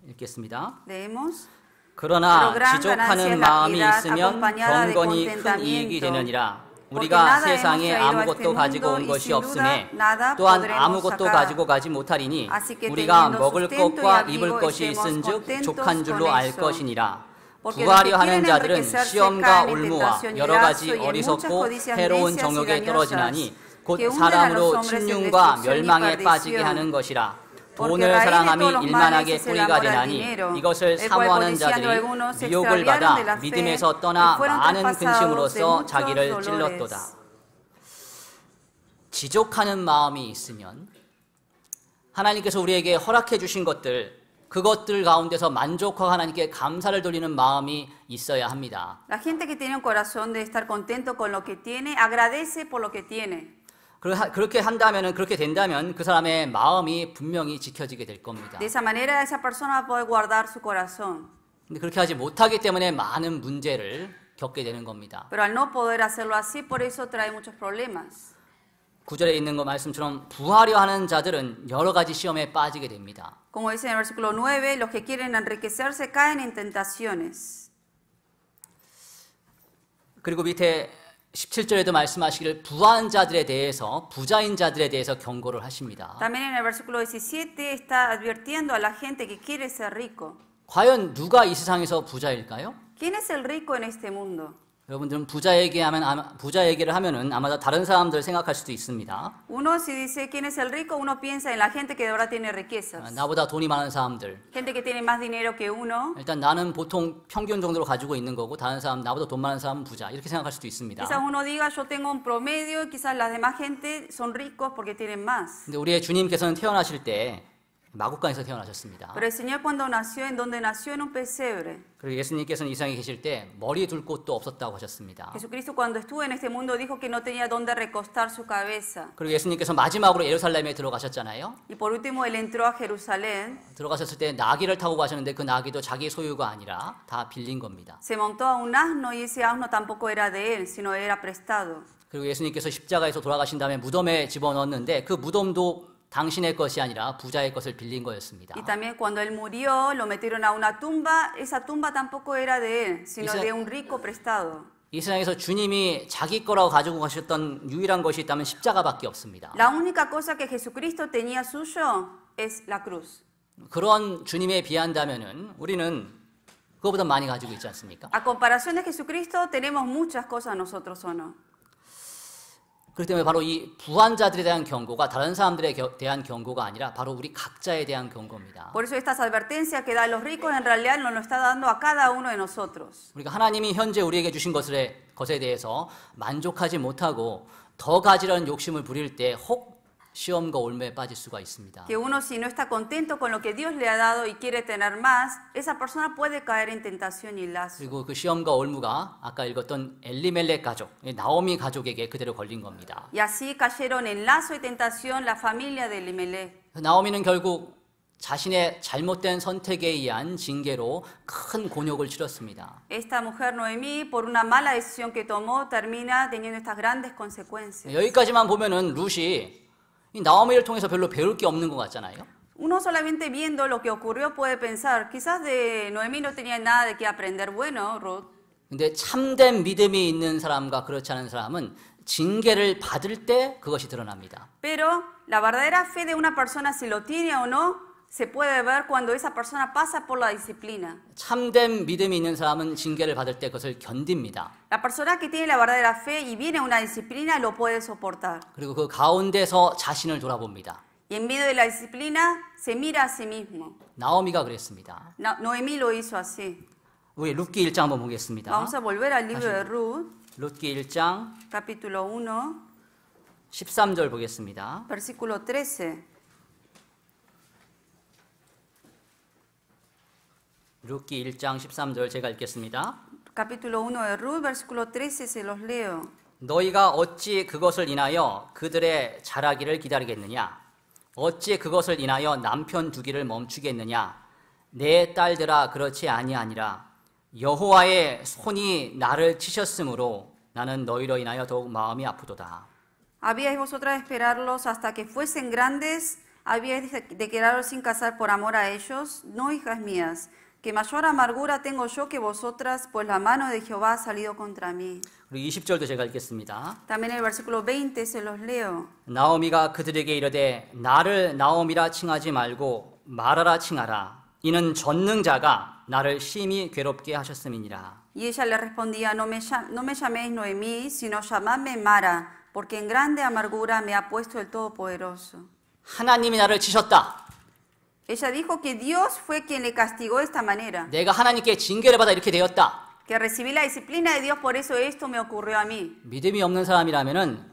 Speaker 1: 읽겠습니다.
Speaker 2: Leemos.
Speaker 1: 그러나 지족하는 마음이 있으면 경건이 큰 이익이 되느니라. 우리가 세상에 아무것도 가지고 온 것이 없음에 또한 아무것도 가지고 가지 못하리니 우리가 먹을 것과 입을 것이 있은즉 족한 줄로 알 것이니라. 구하려 하는 자들은 시험과 올무와 여러 가지 어리석고 해로운 정욕에 떨어지나니 곧 사람으로 침륜과 멸망에 빠지게 하는 것이라. 돈을 사랑함이 일만하게 뿌리가 되나니 이것을 사모하는 자들이 미혹을 받아 믿음에서 떠나 많은 근심으로써 자기를 찔렀도다. 지족하는 마음이 있으면 하나님께서 우리에게 허락해 주신 것들, 그것들 가운데서 만족하고 하나님께 감사를 돌리는 마음이 있어야 합니다.
Speaker 2: La gente que tiene un corazón de estar contento con lo que tiene, agradece por lo que tiene.
Speaker 1: 그렇게 한다면은 그렇게 된다면 그 사람의 마음이 분명히 지켜지게 될 겁니다.
Speaker 2: De esa manera esa persona va a poder guardar su corazón.
Speaker 1: 근데 그렇게 하지 못하기 때문에 많은 문제를 겪게 되는 겁니다.
Speaker 2: Pero al no poder hacerlo así, por eso trae muchos problemas.
Speaker 1: 9절에 있는 것 말씀처럼 부하려 하는 자들은 여러 가지 시험에 빠지게 됩니다.
Speaker 2: Como dice en el versículo 9, los que quieren enriquecerse caen en tentaciones.
Speaker 1: 그리고 밑에 17절에도 말씀하시기를 부한 자들에 대해서 부자인 자들에 대해서 경고를 하십니다.
Speaker 2: También en el versículo 17 está advirtiendo a la gente que quiere ser rico.
Speaker 1: 과연 누가 이 세상에서 부자일까요?
Speaker 2: ¿Quién es el rico en este mundo?
Speaker 1: 여러분들은 부자 얘기를 하면은 아마 다른 사람들 생각할 수도 있습니다.
Speaker 2: Uno si dice quién es el rico, uno piensa en la gente que de verdad tiene riquezas.
Speaker 1: 나보다 돈이 많은 사람들.
Speaker 2: Gente que tiene más dinero que uno.
Speaker 1: 일단 나는 보통 평균 정도로 가지고 있는 거고 다른 사람 나보다 돈 많은 사람은 부자 이렇게 생각할 수도 있습니다.
Speaker 2: Quizás uno diga yo tengo un promedio y quizás las demás gente son ricos porque tienen más.
Speaker 1: 근데 우리의 주님께서는 태어나실 때 마구간에서 태어나셨습니다.
Speaker 2: Pero el Señor cuando nació, ¿en dónde nació? En un pesebre.
Speaker 1: 그리고 예수님께서는 이 세상에 계실 때 머리 둘 곳도 없었다고 하셨습니다.
Speaker 2: Jesucristo cuando estuvo en este mundo dijo que no tenía dónde recostar su cabeza.
Speaker 1: 그리고 예수님께서 마지막으로 예루살렘에 들어가셨잖아요.
Speaker 2: Y por último él entró a Jerusalén.
Speaker 1: 들어가셨을 때 나귀를 타고 가셨는데 그 나귀도 자기 소유가 아니라 다 빌린 겁니다.
Speaker 2: Se montó a un asno y ese asno tampoco era de él, sino era prestado.
Speaker 1: 그리고 예수님께서 십자가에서 돌아가신 다음에 무덤에 집어넣었는데 그 무덤도 당신의 것이 아니라 부자의 것을 빌린 거였습니다.
Speaker 2: Y también cuando él murió, lo metieron a una tumba. Esa tumba tampoco era de él, sino de un rico prestado.
Speaker 1: 이 세상에서 주님이 자기 거라고 가지고 가셨던 유일한 것이 있다면 십자가밖에 없습니다.
Speaker 2: La única cosa que Jesucristo tenía suyo es la cruz.
Speaker 1: 그런 주님에 비한다면은 우리는 그거보다 많이 가지고 있지 않습니까?
Speaker 2: A comparación de Jesucristo, tenemos muchas cosas nosotros o no.
Speaker 1: 그렇기 때문에 바로 이 부한자들에 대한 경고가 다른 사람들에 대한 경고가 아니라 바로 우리 각자에 대한 경고입니다.
Speaker 2: Por eso estas advertencias que dan los ricos en realidad nos lo está dando a cada uno de nosotros.
Speaker 1: 우리가 하나님이 현재 우리에게 주신 것에 대해서 만족하지 못하고 더 가지려는 욕심을 부릴 때 혹 시험과 올무에 빠질 수가 있습니다.
Speaker 2: Que uno si no está contento con lo que Dios le ha dado y quiere tener más, esa persona puede caer en tentación y lazo.
Speaker 1: 그리고 그 시험과 올무가 아까 읽었던 엘리멜렉 가족, 나오미 가족에게 그대로 걸린 겁니다.
Speaker 2: Y así cayeron en lazo y tentación la familia de Elimelech.
Speaker 1: 나오미는 결국 자신의 잘못된 선택에 의한 징계로 큰 곤욕을 치렀습니다.
Speaker 2: Esta mujer Noemí, por una mala decisión que tomó, termina teniendo estas grandes consecuencias.
Speaker 1: 여기까지만 보면은 룻이 이 나오미를 통해서 별로 배울 게 없는 것 같잖아요.
Speaker 2: Uno solamente viendo lo que ocurrió puede pensar, quizás de Noemí no tenía nada de qué aprender bueno, Ruth.
Speaker 1: 근데 참된 믿음이 있는 사람과 그렇지 않은 사람은 징계를 받을 때 그것이 드러납니다.
Speaker 2: Pero la verdadera fe de una persona, si lo tiene o no, se puede ver cuando esa persona pasa por la disciplina.
Speaker 1: 참된 믿음이 있는 사람은 징계를 받을 때 그것을 견딥니다.
Speaker 2: La persona que tiene la verdadera fe y viene una disciplina lo puede soportar.
Speaker 1: 그리고 그 가운데서 자신을 돌아봅니다.
Speaker 2: Y en medio de la disciplina se mira a sí mismo.
Speaker 1: 나오미가 그랬습니다.
Speaker 2: Noemí lo hizo así.
Speaker 1: 우리 룻기 1장 한번 보겠습니다.
Speaker 2: Vamos a volver al libro de Ruth,
Speaker 1: 룻기 1장
Speaker 2: capítulo 1,
Speaker 1: 13절 보겠습니다.
Speaker 2: versículo 13.
Speaker 1: 룻기 1장 13절 제가 읽겠습니다.
Speaker 2: Capítulo 1 de Ruth, versículo 13, se los leo.
Speaker 1: 너희가 어찌 그것을 인하여 그들의 자라기를 기다리겠느냐? 어찌 그것을 인하여 남편 두기를 멈추겠느냐? 내 딸들아 그렇지 아니하니라. 여호와의 손이 나를 치셨으므로 나는 너희로 인하여 더욱 마음이 아프도다.
Speaker 2: Habíais vosotras de esperarlos hasta que fuesen grandes, habíais de quedaros sin casar por amor a ellos, no hijas mías. Que mayor amargura tengo yo que vosotras, pues la mano de Jehová ha salido contra mí.
Speaker 1: 그리고 20절도 제가 읽겠습니다.
Speaker 2: También el versículo 20 se los leo.
Speaker 1: 나오미가 그들에게 이르되 나를 나오미라 칭하지 말고 마라라 칭하라. 이는 전능자가 나를 심히 괴롭게 하셨음이니라.
Speaker 2: Y ella le respondía, no me llaméis Noemí, sino llamadme Mara, porque en grande amargura me ha puesto el Todopoderoso.
Speaker 1: 하나님이 나를 치셨다.
Speaker 2: Ella dijo que Dios fue quien le castigó de esta manera.
Speaker 1: 내가 하나님께 징계를 받아 이렇게 되었다.
Speaker 2: Que recibí la disciplina de Dios, por eso esto me ocurrió a mí.
Speaker 1: 믿음이 없는 사람이라면은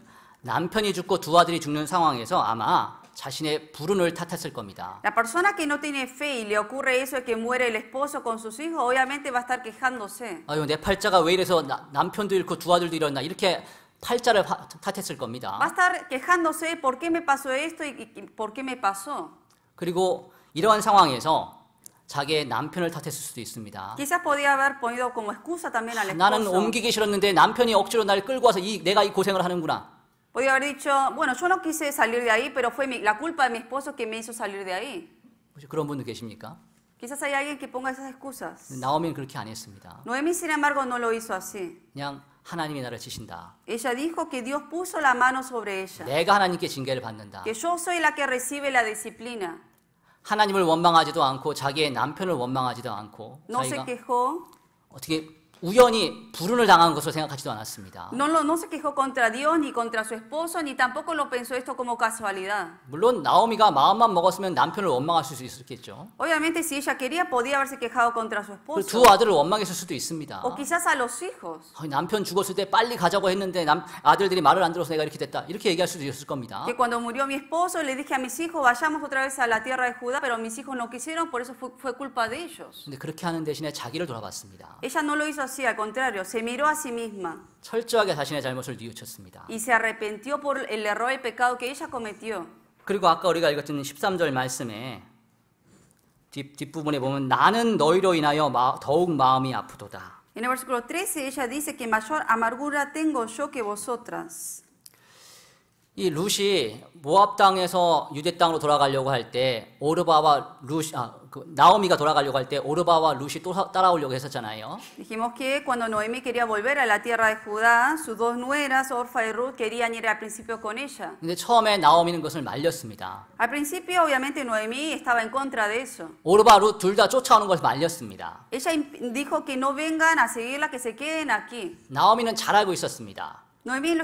Speaker 1: 남편이 죽고 두 아들이 죽는 상황에서 아마 자신의 불운을 탓했을 겁니다.
Speaker 2: La persona que no tiene fe y le ocurre eso de que muere el esposo con sus hijos, obviamente va a estar quejándose.
Speaker 1: 아유, 내 팔자가 왜 이래서 남편도 잃고 두 아들도 잃었나 이렇게 팔자를 탓했을 겁니다.
Speaker 2: Va a estar quejándose por qué me pasó esto y por qué me pasó.
Speaker 1: 그리고 이러한 상황에서 자기의 남편을 탓했을 수도 있습니다.
Speaker 2: Quizás podía haber ponido como excusa también al
Speaker 1: 나는
Speaker 2: esposo.
Speaker 1: 옮기기 싫었는데 남편이 억지로 날 끌고 와서 내가 이 고생을 하는구나.
Speaker 2: Podía haber dicho, bueno, yo no quise salir de ahí, pero fue la culpa de mi esposo que me hizo salir de ahí.
Speaker 1: 혹시 그런 분들 계십니까?
Speaker 2: Quizás hay alguien que ponga esas excusas.
Speaker 1: 나오미는 그렇게 안 했습니다.
Speaker 2: Noemí, sin embargo, no lo hizo así.
Speaker 1: 그냥 하나님이 나를 치신다.
Speaker 2: Ella dijo que Dios puso la mano sobre ella.
Speaker 1: 내가 하나님께 징계를 받는다.
Speaker 2: Que yo soy la que recibe la disciplina.
Speaker 1: 하나님을 원망하지도 않고 자기의 남편을 원망하지도 않고
Speaker 2: No se
Speaker 1: 자기가
Speaker 2: quejó.
Speaker 1: 어떻게 우연히 불운을 당한 것으로 생각하지도 않았습니다.
Speaker 2: No se quejó contra Dios ni contra su esposo ni tampoco lo pensó esto como casualidad.
Speaker 1: 물론 나오미가 마음만 먹었으면 남편을 원망할 수 있었겠죠.
Speaker 2: Obviamente si ella quería podía haberse quejado contra su esposo.
Speaker 1: 두 아들을 원망했을 수도 있습니다.
Speaker 2: O quizás a los hijos.
Speaker 1: 남편 죽었을 때 빨리 가자고 했는데 아들들이 말을 안 들어서 내가 이렇게 됐다. 이렇게 얘기할 수도 있을 겁니다.
Speaker 2: Que cuando murió mi esposo le dije a mis hijos vayamos otra vez a la tierra de Judá, pero mis hijos no quisieron, por eso fue culpa de ellos.
Speaker 1: 근데 그렇게 하는 대신에 자기를 돌아봤습니다.
Speaker 2: Ella no lo hizo así, al contrario, se miró a sí misma.
Speaker 1: 철저하게 자신의 잘못을 뉘우쳤습니다.
Speaker 2: Y se arrepintió por el error y pecado que ella cometió.
Speaker 1: 그리고 아까 우리가 읽었던 13절 말씀에 뒷부분에 보면 나는 너희로 인하여 더욱 마음이 아프도다.
Speaker 2: En el versículo 13 ella dice que mayor amargura tengo yo que vosotras.
Speaker 1: 이 룻이 모압 땅에서 유대 땅으로 돌아가려고 할 때 오르바와 나오미가 돌아가려고 할 때 오르바와 룻이 또 따라오려고 했었잖아요.
Speaker 2: Dijimos que cuando Noemí quería volver a la tierra de Judá, sus dos nueras, Orfa y Ruth, querían ir al principio con ella.
Speaker 1: 근데 처음에 나오미는 그것을 말렸습니다.
Speaker 2: Al principio, obviamente, Noemí estaba en contra de eso.
Speaker 1: 오르바 룻 둘 다 쫓아오는 것을 말렸습니다.
Speaker 2: Ella dijo que no vengan a seguirla, que se queden aquí.
Speaker 1: 나오미는 잘 알고 있었습니다.
Speaker 2: Noemí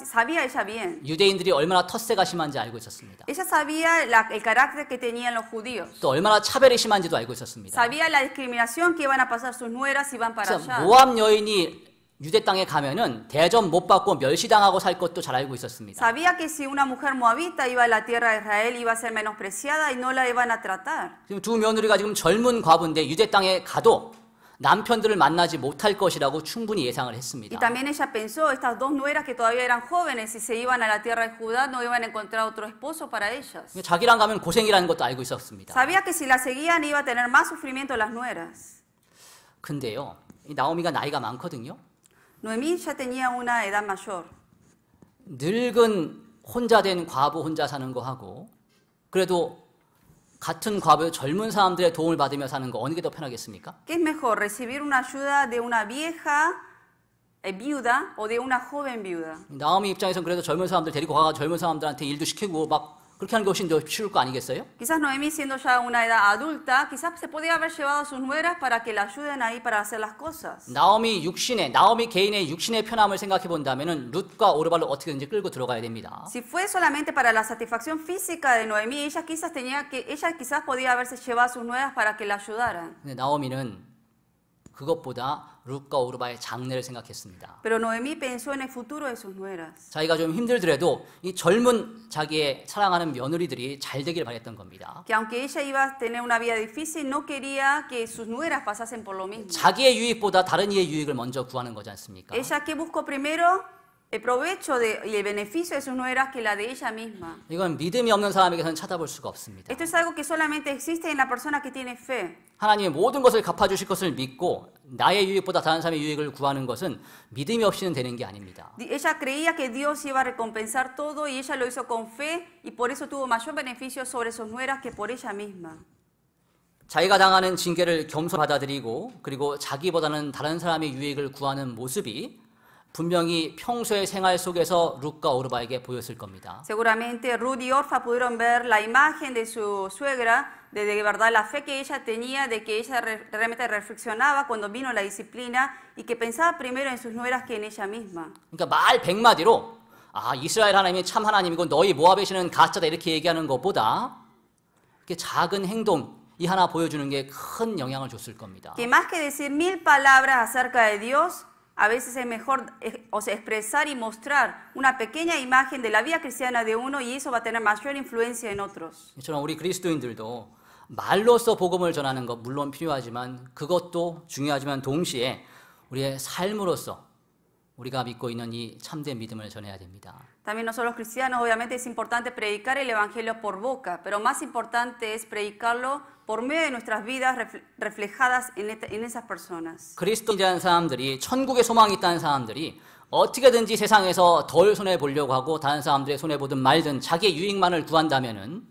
Speaker 2: sabía ella bien.
Speaker 1: 유대인들이 얼마나 텃세가 심한지 알고 있었습니다.
Speaker 2: Ella sabía el carácter que tenían los judíos.
Speaker 1: 또 얼마나 차별이 심한지도 알고 있었습니다.
Speaker 2: Sabía la discriminación que iban a pasar sus nueras si van para allá.
Speaker 1: 모압 여인이 유대 땅에 가면은 대접 못 받고 멸시당하고 살 것도 잘 알고 있었습니다.
Speaker 2: Sabía que si una mujer moabita iba a la tierra de Israel iba a ser menospreciada y no la iban a tratar.
Speaker 1: 지금 두 며느리가 지금 젊은 과부인데 유대 땅에 가도 남편들을 만나지 못할 것이라고 충분히 예상을 했습니다.
Speaker 2: Y también ella pensó, estas dos nueras que todavía eran jóvenes, si se iban a la tierra de Judá, no iban a encontrar otro esposo para ellas.
Speaker 1: 자기랑 가면 고생이라는 것도 알고 있었습니다.
Speaker 2: Sabía que si la seguían iba a tener más sufrimiento las nueras.
Speaker 1: 근데요, 이 나오미가 나이가 많거든요.
Speaker 2: Noemí ya tenía una edad mayor.
Speaker 1: 늙은 혼자 된 과부 혼자 사는 거 하고 그래도 같은 과부 젊은 사람들의 도움을 받으며 사는 거 어느 게 더 편하겠습니까?
Speaker 2: ¿Qué es mejor, recibir una ayuda de una vieja viuda o de una joven viuda?
Speaker 1: 나오미 입장에서는 그래도 젊은 사람들 데리고 가서 젊은 사람들한테 일도 시키고 막 그렇게 하는 게 훨씬 더 쉬울 거 아니겠어요?
Speaker 2: Quizás Noemí, siendo ya una edad adulta, quizás se podía haber llevado a sus nueras para que la ayuden ahí para hacer las cosas.
Speaker 1: 나오미 개인의 육신의 편함을 생각해 본다면은 룻과 오르바를 어떻게든지 끌고 들어가야 됩니다.
Speaker 2: Si fue solamente para la satisfacción física de Noemí, ella quizás podía haberse llevado a sus nueras para que la ayudaran.
Speaker 1: 근데 나오미는 그것보다 룻과 오르바의 장래를 생각했습니다.
Speaker 2: Pero Noemí pensó en el futuro de sus nueras.
Speaker 1: 자기가 좀 힘들더라도 이 젊은 자기의 사랑하는 며느리들이 잘 되길 바랬던 겁니다.
Speaker 2: Que aunque ella iba a tener una vida difícil, no quería que sus nueras pasasen por lo mismo.
Speaker 1: 자기의 유익보다 다른 이의 유익을 먼저 구하는 거지 않습니까?
Speaker 2: Ella que buscó primero el provecho y el beneficio de sus nueras que la de ella misma.
Speaker 1: 이건 믿음이 없는 사람에게서는 찾아볼 수가 없습니다.
Speaker 2: Esto es algo que solamente existe en la persona que tiene fe.
Speaker 1: 하나님이 모든 것을 갚아주실 것을 믿고 나의 유익보다 다른 사람의 유익을 구하는 것은 믿음이 없이는 되는 게 아닙니다.
Speaker 2: Ella creía que Dios iba a recompensar todo y ella lo hizo con fe y por eso tuvo mayor beneficio sobre sus nueras que por ella misma.
Speaker 1: 자기가 당하는 징계를 겸손히 받아들이고 그리고 자기보다는 다른 사람의 유익을 구하는 모습이 분명히 평소의 생활 속에서 룻과 오르바에게 보였을 겁니다.
Speaker 2: Seguramente Ruth y Orfa pudieron ver la imagen de su suegra, de verdad la fe que ella tenía, de que ella realmente reflexionaba cuando vino la disciplina y que pensaba primero en sus nueras que en ella misma.
Speaker 1: 그러니까 말 100마디로 이스라엘 하나님이 참 하나님이고 너희 모압의 신은 가짜다 이렇게 얘기하는 것보다 이렇게 작은 행동 이 하나 보여주는 게 큰 영향을 줬을 겁니다.
Speaker 2: Que más que decir 1000 palabras acerca de Dios, a veces es mejor expresar y mostrar una pequeña imagen de la vida cristiana de uno y eso va a tener mayor influencia en otros.
Speaker 1: 이처럼 우리 그리스도인들도 말로써 복음을 전하는 것 물론 필요하지만 그것도 중요하지만 동시에 우리의 삶으로서 우리가 믿고 있는 이 참된 믿음을 전해야 됩니다.
Speaker 2: También nosotros los cristianos obviamente es importante predicar el evangelio por boca, pero más importante es predicarlo por medio de nuestras vidas reflejadas en esas personas.
Speaker 1: 그리스도인이라는 사람들이 천국에 소망이 있다는 사람들이 어떻게든지 세상에서 덜 손해 보려고 하고 다른 사람들의 손해 보든 말든 자기의 유익만을 구한다면은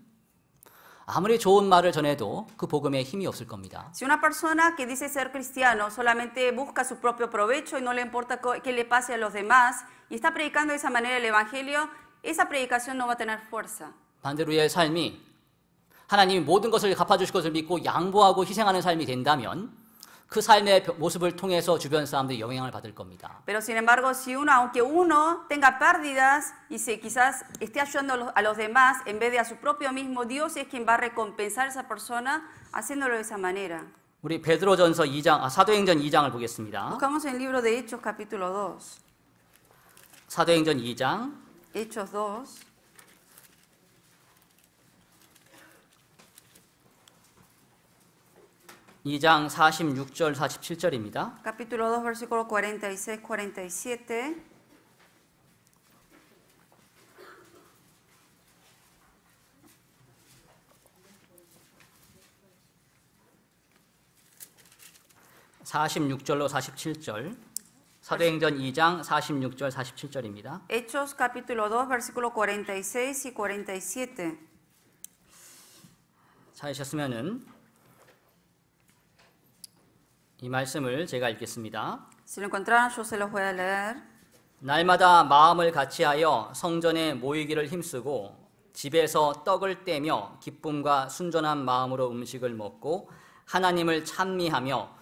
Speaker 1: 아무리 좋은 말을 전해도 그 복음에 힘이 없을 겁니다.
Speaker 2: Si una persona que dice ser cristiano solamente busca su propio provecho y no le importa qué le pase a los demás y está predicando de esa manera el evangelio, esa predicación no va a tener fuerza.
Speaker 1: 반대로 의 삶이 하나님이 모든 것을 갚아주실 것을 믿고 양보하고 희생하는 삶이 된다면 그 삶의 모습을 통해서 주변 사람들이 영향을 받을 겁니다.
Speaker 2: Pero sin embargo, si aunque uno tenga pérdidas y quizás esté ayudando a los demás en vez de a su propio mismo, Dios es quien va a recompensar a esa persona haciéndolo de esa manera.
Speaker 1: 우리 베드로전서 2장, 사도행전 2장을 보겠습니다.
Speaker 2: Buscamos el libro de Hechos capítulo 2.
Speaker 1: 사도행전 2장.
Speaker 2: Hechos 2.
Speaker 1: 2장 46절 47절입니다.
Speaker 2: Capítulo 2 versículo 46 47.
Speaker 1: (46절로) 47절 사도행전 2장 46절 47절입니다.
Speaker 2: Hechos capítulo 2 versículo 46 y 47.
Speaker 1: 찾으셨으면은 이 말씀을 제가 읽겠습니다.
Speaker 2: Si lo encontraron, yo se los voy a leer.
Speaker 1: 날마다 마음을 같이하여 성전에 모이기를 힘쓰고 집에서 떡을 떼며 기쁨과 순전한 마음으로 음식을 먹고 하나님을 찬미하며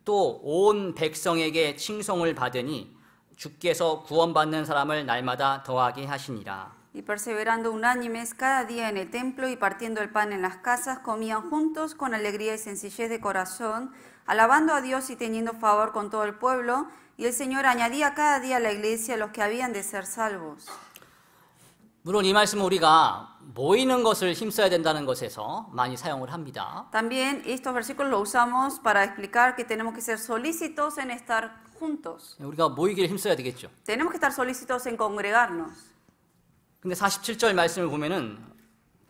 Speaker 1: 또 온 백성에게 칭송을 받으니 주께서 구원받는 사람을 날마다 더하게 하시니라.
Speaker 2: Y perseverando unánimes cada día en el templo y partiendo el pan en las casas, comían juntos con alegría y sencillez de corazón, alabando a Dios y teniendo favor con todo el pueblo, y el Señor añadía cada día a la iglesia los que habían de ser salvos.
Speaker 1: 물론 이 말씀은 우리가 모이는 것을 힘써야 된다는 것에서 많이 사용을 합니다.
Speaker 2: También estos versículos los usamos para explicar que tenemos que ser solícitos en estar juntos.
Speaker 1: 우리가 모이기를 힘써야 되겠죠.
Speaker 2: Tenemos que estar solícitos en congregarnos.
Speaker 1: 근데 47절 말씀을 보면은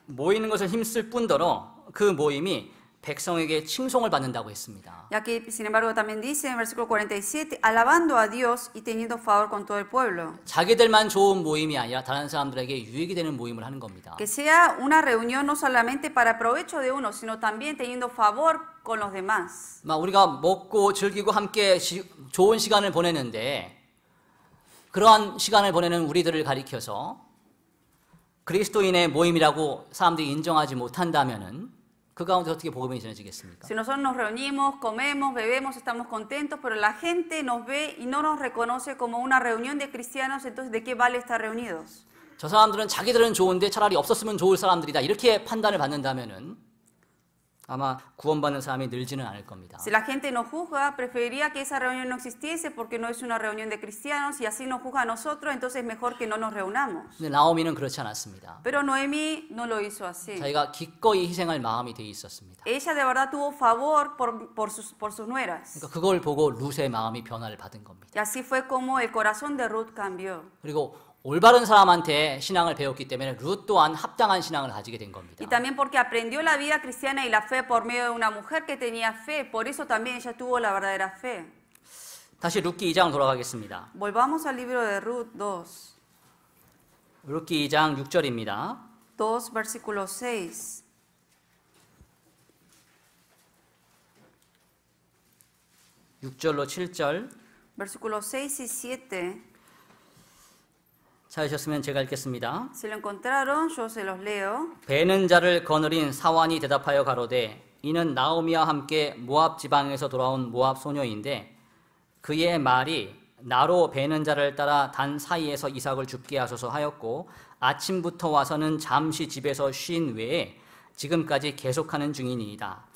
Speaker 1: 모이는 것을 힘쓸 뿐더러 그 모임이 백성에게 칭송을 받는다고 했습니다.
Speaker 2: Y aquí, sin embargo, también dice en versículo 47, alabando a Dios y teniendo favor con todo el pueblo.
Speaker 1: 자기들만 좋은 모임이 아니라 다른 사람들에게 유익이 되는 모임을 하는 겁니다.
Speaker 2: Que sea una reunión no solamente para provecho de uno, sino también teniendo favor con los demás.
Speaker 1: 우리가 먹고 즐기고 함께 좋은 시간을 보내는데 그러한 시간을 보내는 우리들을 가리켜서 그리스도인의 모임이라고 사람들이 인정하지 못한다면은 그 가운데 어떻게 복음이 전해지겠습니까?
Speaker 2: Si nosotros nos reunimos, comemos, bebemos, estamos contentos, pero la gente nos ve y no nos reconoce como una reunión de cristianos, entonces ¿de qué vale estar reunidos?
Speaker 1: 저 sa람들은 자기들은 좋은데 차라리 없었으면 좋을 사람들이다 이렇게 판단을 받는다면은 아마 구원받는 사람이 늘지는 않을 겁니다.
Speaker 2: Si la gente nos juzga, preferiría que esa reunión no existiese porque no es una reunión de cristianos y así nos juzga a nosotros, entonces es mejor que no nos reunamos.
Speaker 1: 근데 나오미는 그렇지 않았습니다.
Speaker 2: Pero Noemí no lo hizo así.
Speaker 1: 자기가 기꺼이 희생할 마음이 돼 있었습니다.
Speaker 2: Ella de verdad tuvo favor por sus nueras.
Speaker 1: 그러니까 그걸 보고 룻의 마음이 변화를 받은 겁니다.
Speaker 2: Y así fue como el corazón de Ruth cambió.
Speaker 1: 그리고 올바른 사람한테 신앙을 배웠기 때문에 룻 또한 합당한 신앙을 가지게 된 겁니다.
Speaker 2: Y también porque aprendió la vida cristiana y la fe por medio de una mujer que tenía fe, por eso también ella tuvo la verdadera fe.
Speaker 1: 다시 룻기 2장 돌아가겠습니다.
Speaker 2: Volvamos al libro de Ruth 2.
Speaker 1: 룻기 2장 6절입니다.
Speaker 2: 2 versículo 6.
Speaker 1: 6절로 7절.
Speaker 2: Versículos 6 y 7.
Speaker 1: 찾으셨으면 제가 읽겠습니다.
Speaker 2: Si lo encontraron, yo se los leo.
Speaker 1: 베는 자를 거느린 사환이 대답하여 가로되 이는 나오미와 함께 모압 지방에서 돌아온 모압 소녀인데 그의 말이 나로 베는 자를 따라 단 사이에서 이삭을 죽게 하소서 하였고 아침부터 와서는 잠시 집에서 쉰 외에 지금까지 계속하는 중이니이다.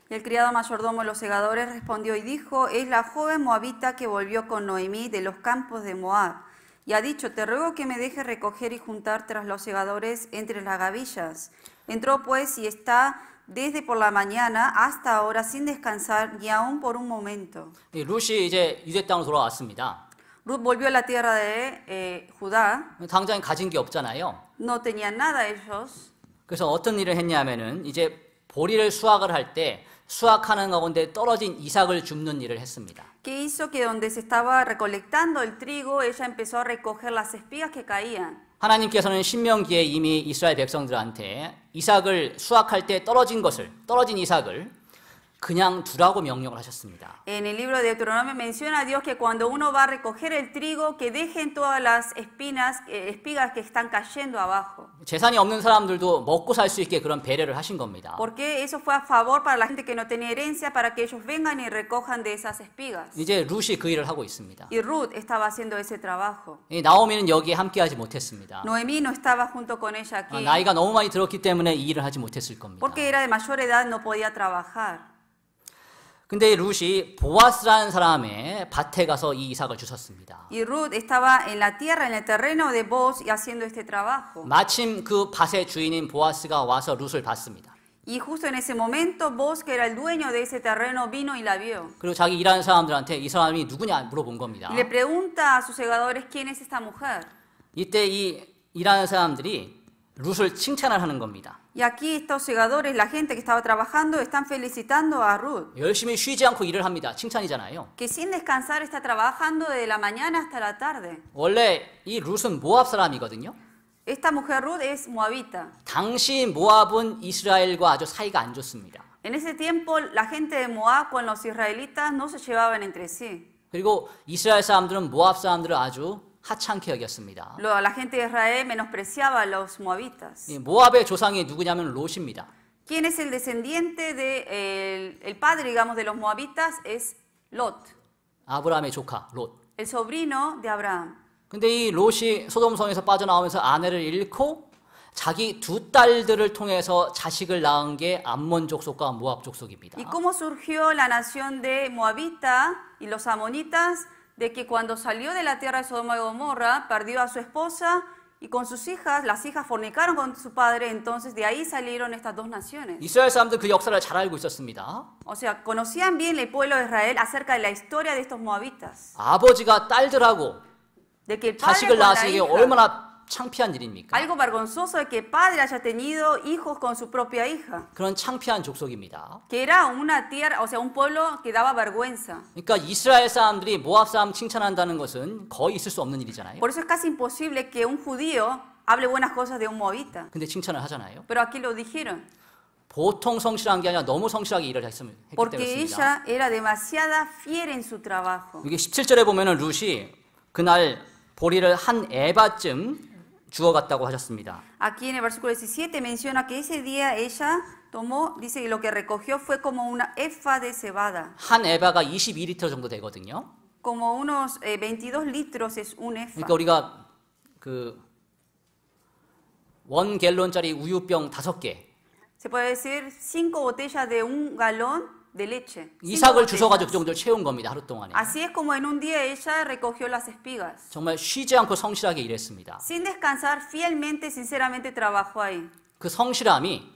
Speaker 2: Y el criado mayordomo de los segadores respondió y dijo, es la joven moabita que volvió con Noemí de los campos de Moab. Y ha dicho, te ruego que me dejes recoger y juntar tras los segadores entre las gavillas. Entró pues y está desde por la mañana hasta ahora sin descansar ni aún por un momento.
Speaker 1: 룻이 이제 유대 땅으로 돌아왔습니다.
Speaker 2: Ruth volvió a la tierra de Judá.
Speaker 1: 당장 가진 게 없잖아요.
Speaker 2: No tenían nada ellos.
Speaker 1: 그래서 어떤 일을 했냐면은 이제 보리를 수확을 할 때 수확하는 가운데 떨어진 이삭을 줍는 일을 했습니다.
Speaker 2: Que hizo que donde se estaba recolectando el trigo, ella empezó a recoger las espigas que caían.
Speaker 1: 하나님께서는 신명기에 이미 이스라엘 백성들한테 이삭을 수확할 때 떨어진 이삭을 그냥 두라고 명령을 하셨습니다.
Speaker 2: En el libro de Deuteronomio menciona a Dios que cuando uno va a recoger el trigo, que dejen todas las espigas que están cayendo abajo.
Speaker 1: 재산이 없는 사람들도 먹고 살 수 있게 그런 배려를 하신 겁니다.
Speaker 2: Porque eso fue a favor para la gente que no tenía herencia, para que ellos vengan y recojan de esas espigas.
Speaker 1: 이제 룻이 그 일을 하고 있습니다.
Speaker 2: Y Ruth estaba haciendo ese trabajo.
Speaker 1: 나오미는 여기에 함께하지 못했습니다.
Speaker 2: Noemí no estaba junto con ella aquí.
Speaker 1: 나이가 너무 많이 들었기 때문에 이 일을 하지 못했을 겁니다.
Speaker 2: Porque era de mayor edad, no podía trabajar.
Speaker 1: 근데 룻이 보아스라는 사람의 밭에 가서 이 이삭을 주셨습니다.
Speaker 2: Y Ruth estaba en la tierra, en el terreno de Boaz y haciendo este trabajo.
Speaker 1: 마침 그 밭의 주인인 보아스가 와서 룻을 봤습니다.
Speaker 2: Y justo en ese momento Boaz, que era el dueño de ese terreno, vino y la vio.
Speaker 1: 그리고 자기 일하는 사람들한테 이 사람이 누구냐 물어본 겁니다.
Speaker 2: Y le pregunta a sus segadores quién es esta mujer.
Speaker 1: 이때 이 일하는 사람들이 룻을 칭찬을 하는 겁니다.
Speaker 2: Y aquí estos segadores, la gente que estaba trabajando, están felicitando a Ruth.
Speaker 1: 열심히 쉬지 않고 일을 합니다. 칭찬이잖아요.
Speaker 2: Que sin descansar está trabajando desde la mañana hasta la tarde.
Speaker 1: 원래 이 룻은 모압 사람이거든요.
Speaker 2: Esta mujer Ruth es moabita.
Speaker 1: 당시 모압은 이스라엘과 아주 사이가 안 좋습니다.
Speaker 2: En ese tiempo la gente de Moab con los israelitas no se llevaban entre sí.
Speaker 1: 그리고 이스라엘 사람들은 모압 사람들을 아주 하찮게 여겼습니다.
Speaker 2: La gente de Israel menospreciaba a los moabitas.
Speaker 1: 모압의 조상이 누구냐면 롯입니다.
Speaker 2: ¿Quién es el descendiente de el padre, digamos, de los moabitas? Es Lot.
Speaker 1: 아브라함의 조카 롯.
Speaker 2: El sobrino de Abraham.
Speaker 1: 근데 이 롯이 소돔성에서 빠져나오면서 아내를 잃고 자기 두 딸들을 통해서 자식을 낳은 게 암몬 족속과 모압 족속입니다.
Speaker 2: ¿Y cómo surgió la nación de Moabita y los amonitas? De que cuando salió de la tierra de Sodoma y Gomorra, perdió a su esposa y con sus hijas, las hijas fornicaron con su padre, entonces de ahí salieron estas dos naciones.
Speaker 1: 이스라엘 사람들 그 역사를 잘 알고 있었습니다.
Speaker 2: O sea, conocían bien el pueblo de Israel acerca de la historia de estos moabitas.
Speaker 1: 아버지가 딸들하고
Speaker 2: de que el padre
Speaker 1: 자식을
Speaker 2: con la
Speaker 1: 낳았으니 이게
Speaker 2: hija,
Speaker 1: 얼마나 창피한 일입니까?
Speaker 2: algo vergonzoso de que el padre haya tenido hijos con su propia hija.
Speaker 1: 그런 창피한 족속입니다.
Speaker 2: Que era una tierra, o sea, un pueblo que daba vergüenza.
Speaker 1: 그러니까 이스라엘 사람들이 모압 사람 칭찬한다는 것은 거의 있을 수 없는 일이잖아요.
Speaker 2: Por eso es casi imposible que un judío hable buenas cosas de un moabita.
Speaker 1: 근데 칭찬을 하잖아요.
Speaker 2: Pero aquí lo dijeron.
Speaker 1: 보통 성실한 게 아니라 너무 성실하게 일을 했기
Speaker 2: Porque
Speaker 1: 때문입니다.
Speaker 2: ella era demasiada fiel en su trabajo.
Speaker 1: 이게 17절에 보면은 룻이 그날 보리를 한 에바쯤 주워갔다고 하셨습니다.
Speaker 2: Aquí en el versículo 17 menciona que ese día ella tomó, dice que lo que recogió fue como una efa de cebada.
Speaker 1: 한 에바가 22리터 정도 되거든요.
Speaker 2: Como unos 22 litros es un efa.
Speaker 1: 그러니까 우리가 그 원 갤론짜리 우유병 5개.
Speaker 2: Se puede decir 5 botellas de un galón de leche.
Speaker 1: 이삭을 주워가지고 그 정도를 채운 겁니다. 하루 동안에.
Speaker 2: Así es como en un día ella recogió las espigas.
Speaker 1: 정말 쉬지 않고 성실하게 일했습니다.
Speaker 2: Sin descansar, fielmente, sinceramente trabajó ahí.
Speaker 1: 그 성실함이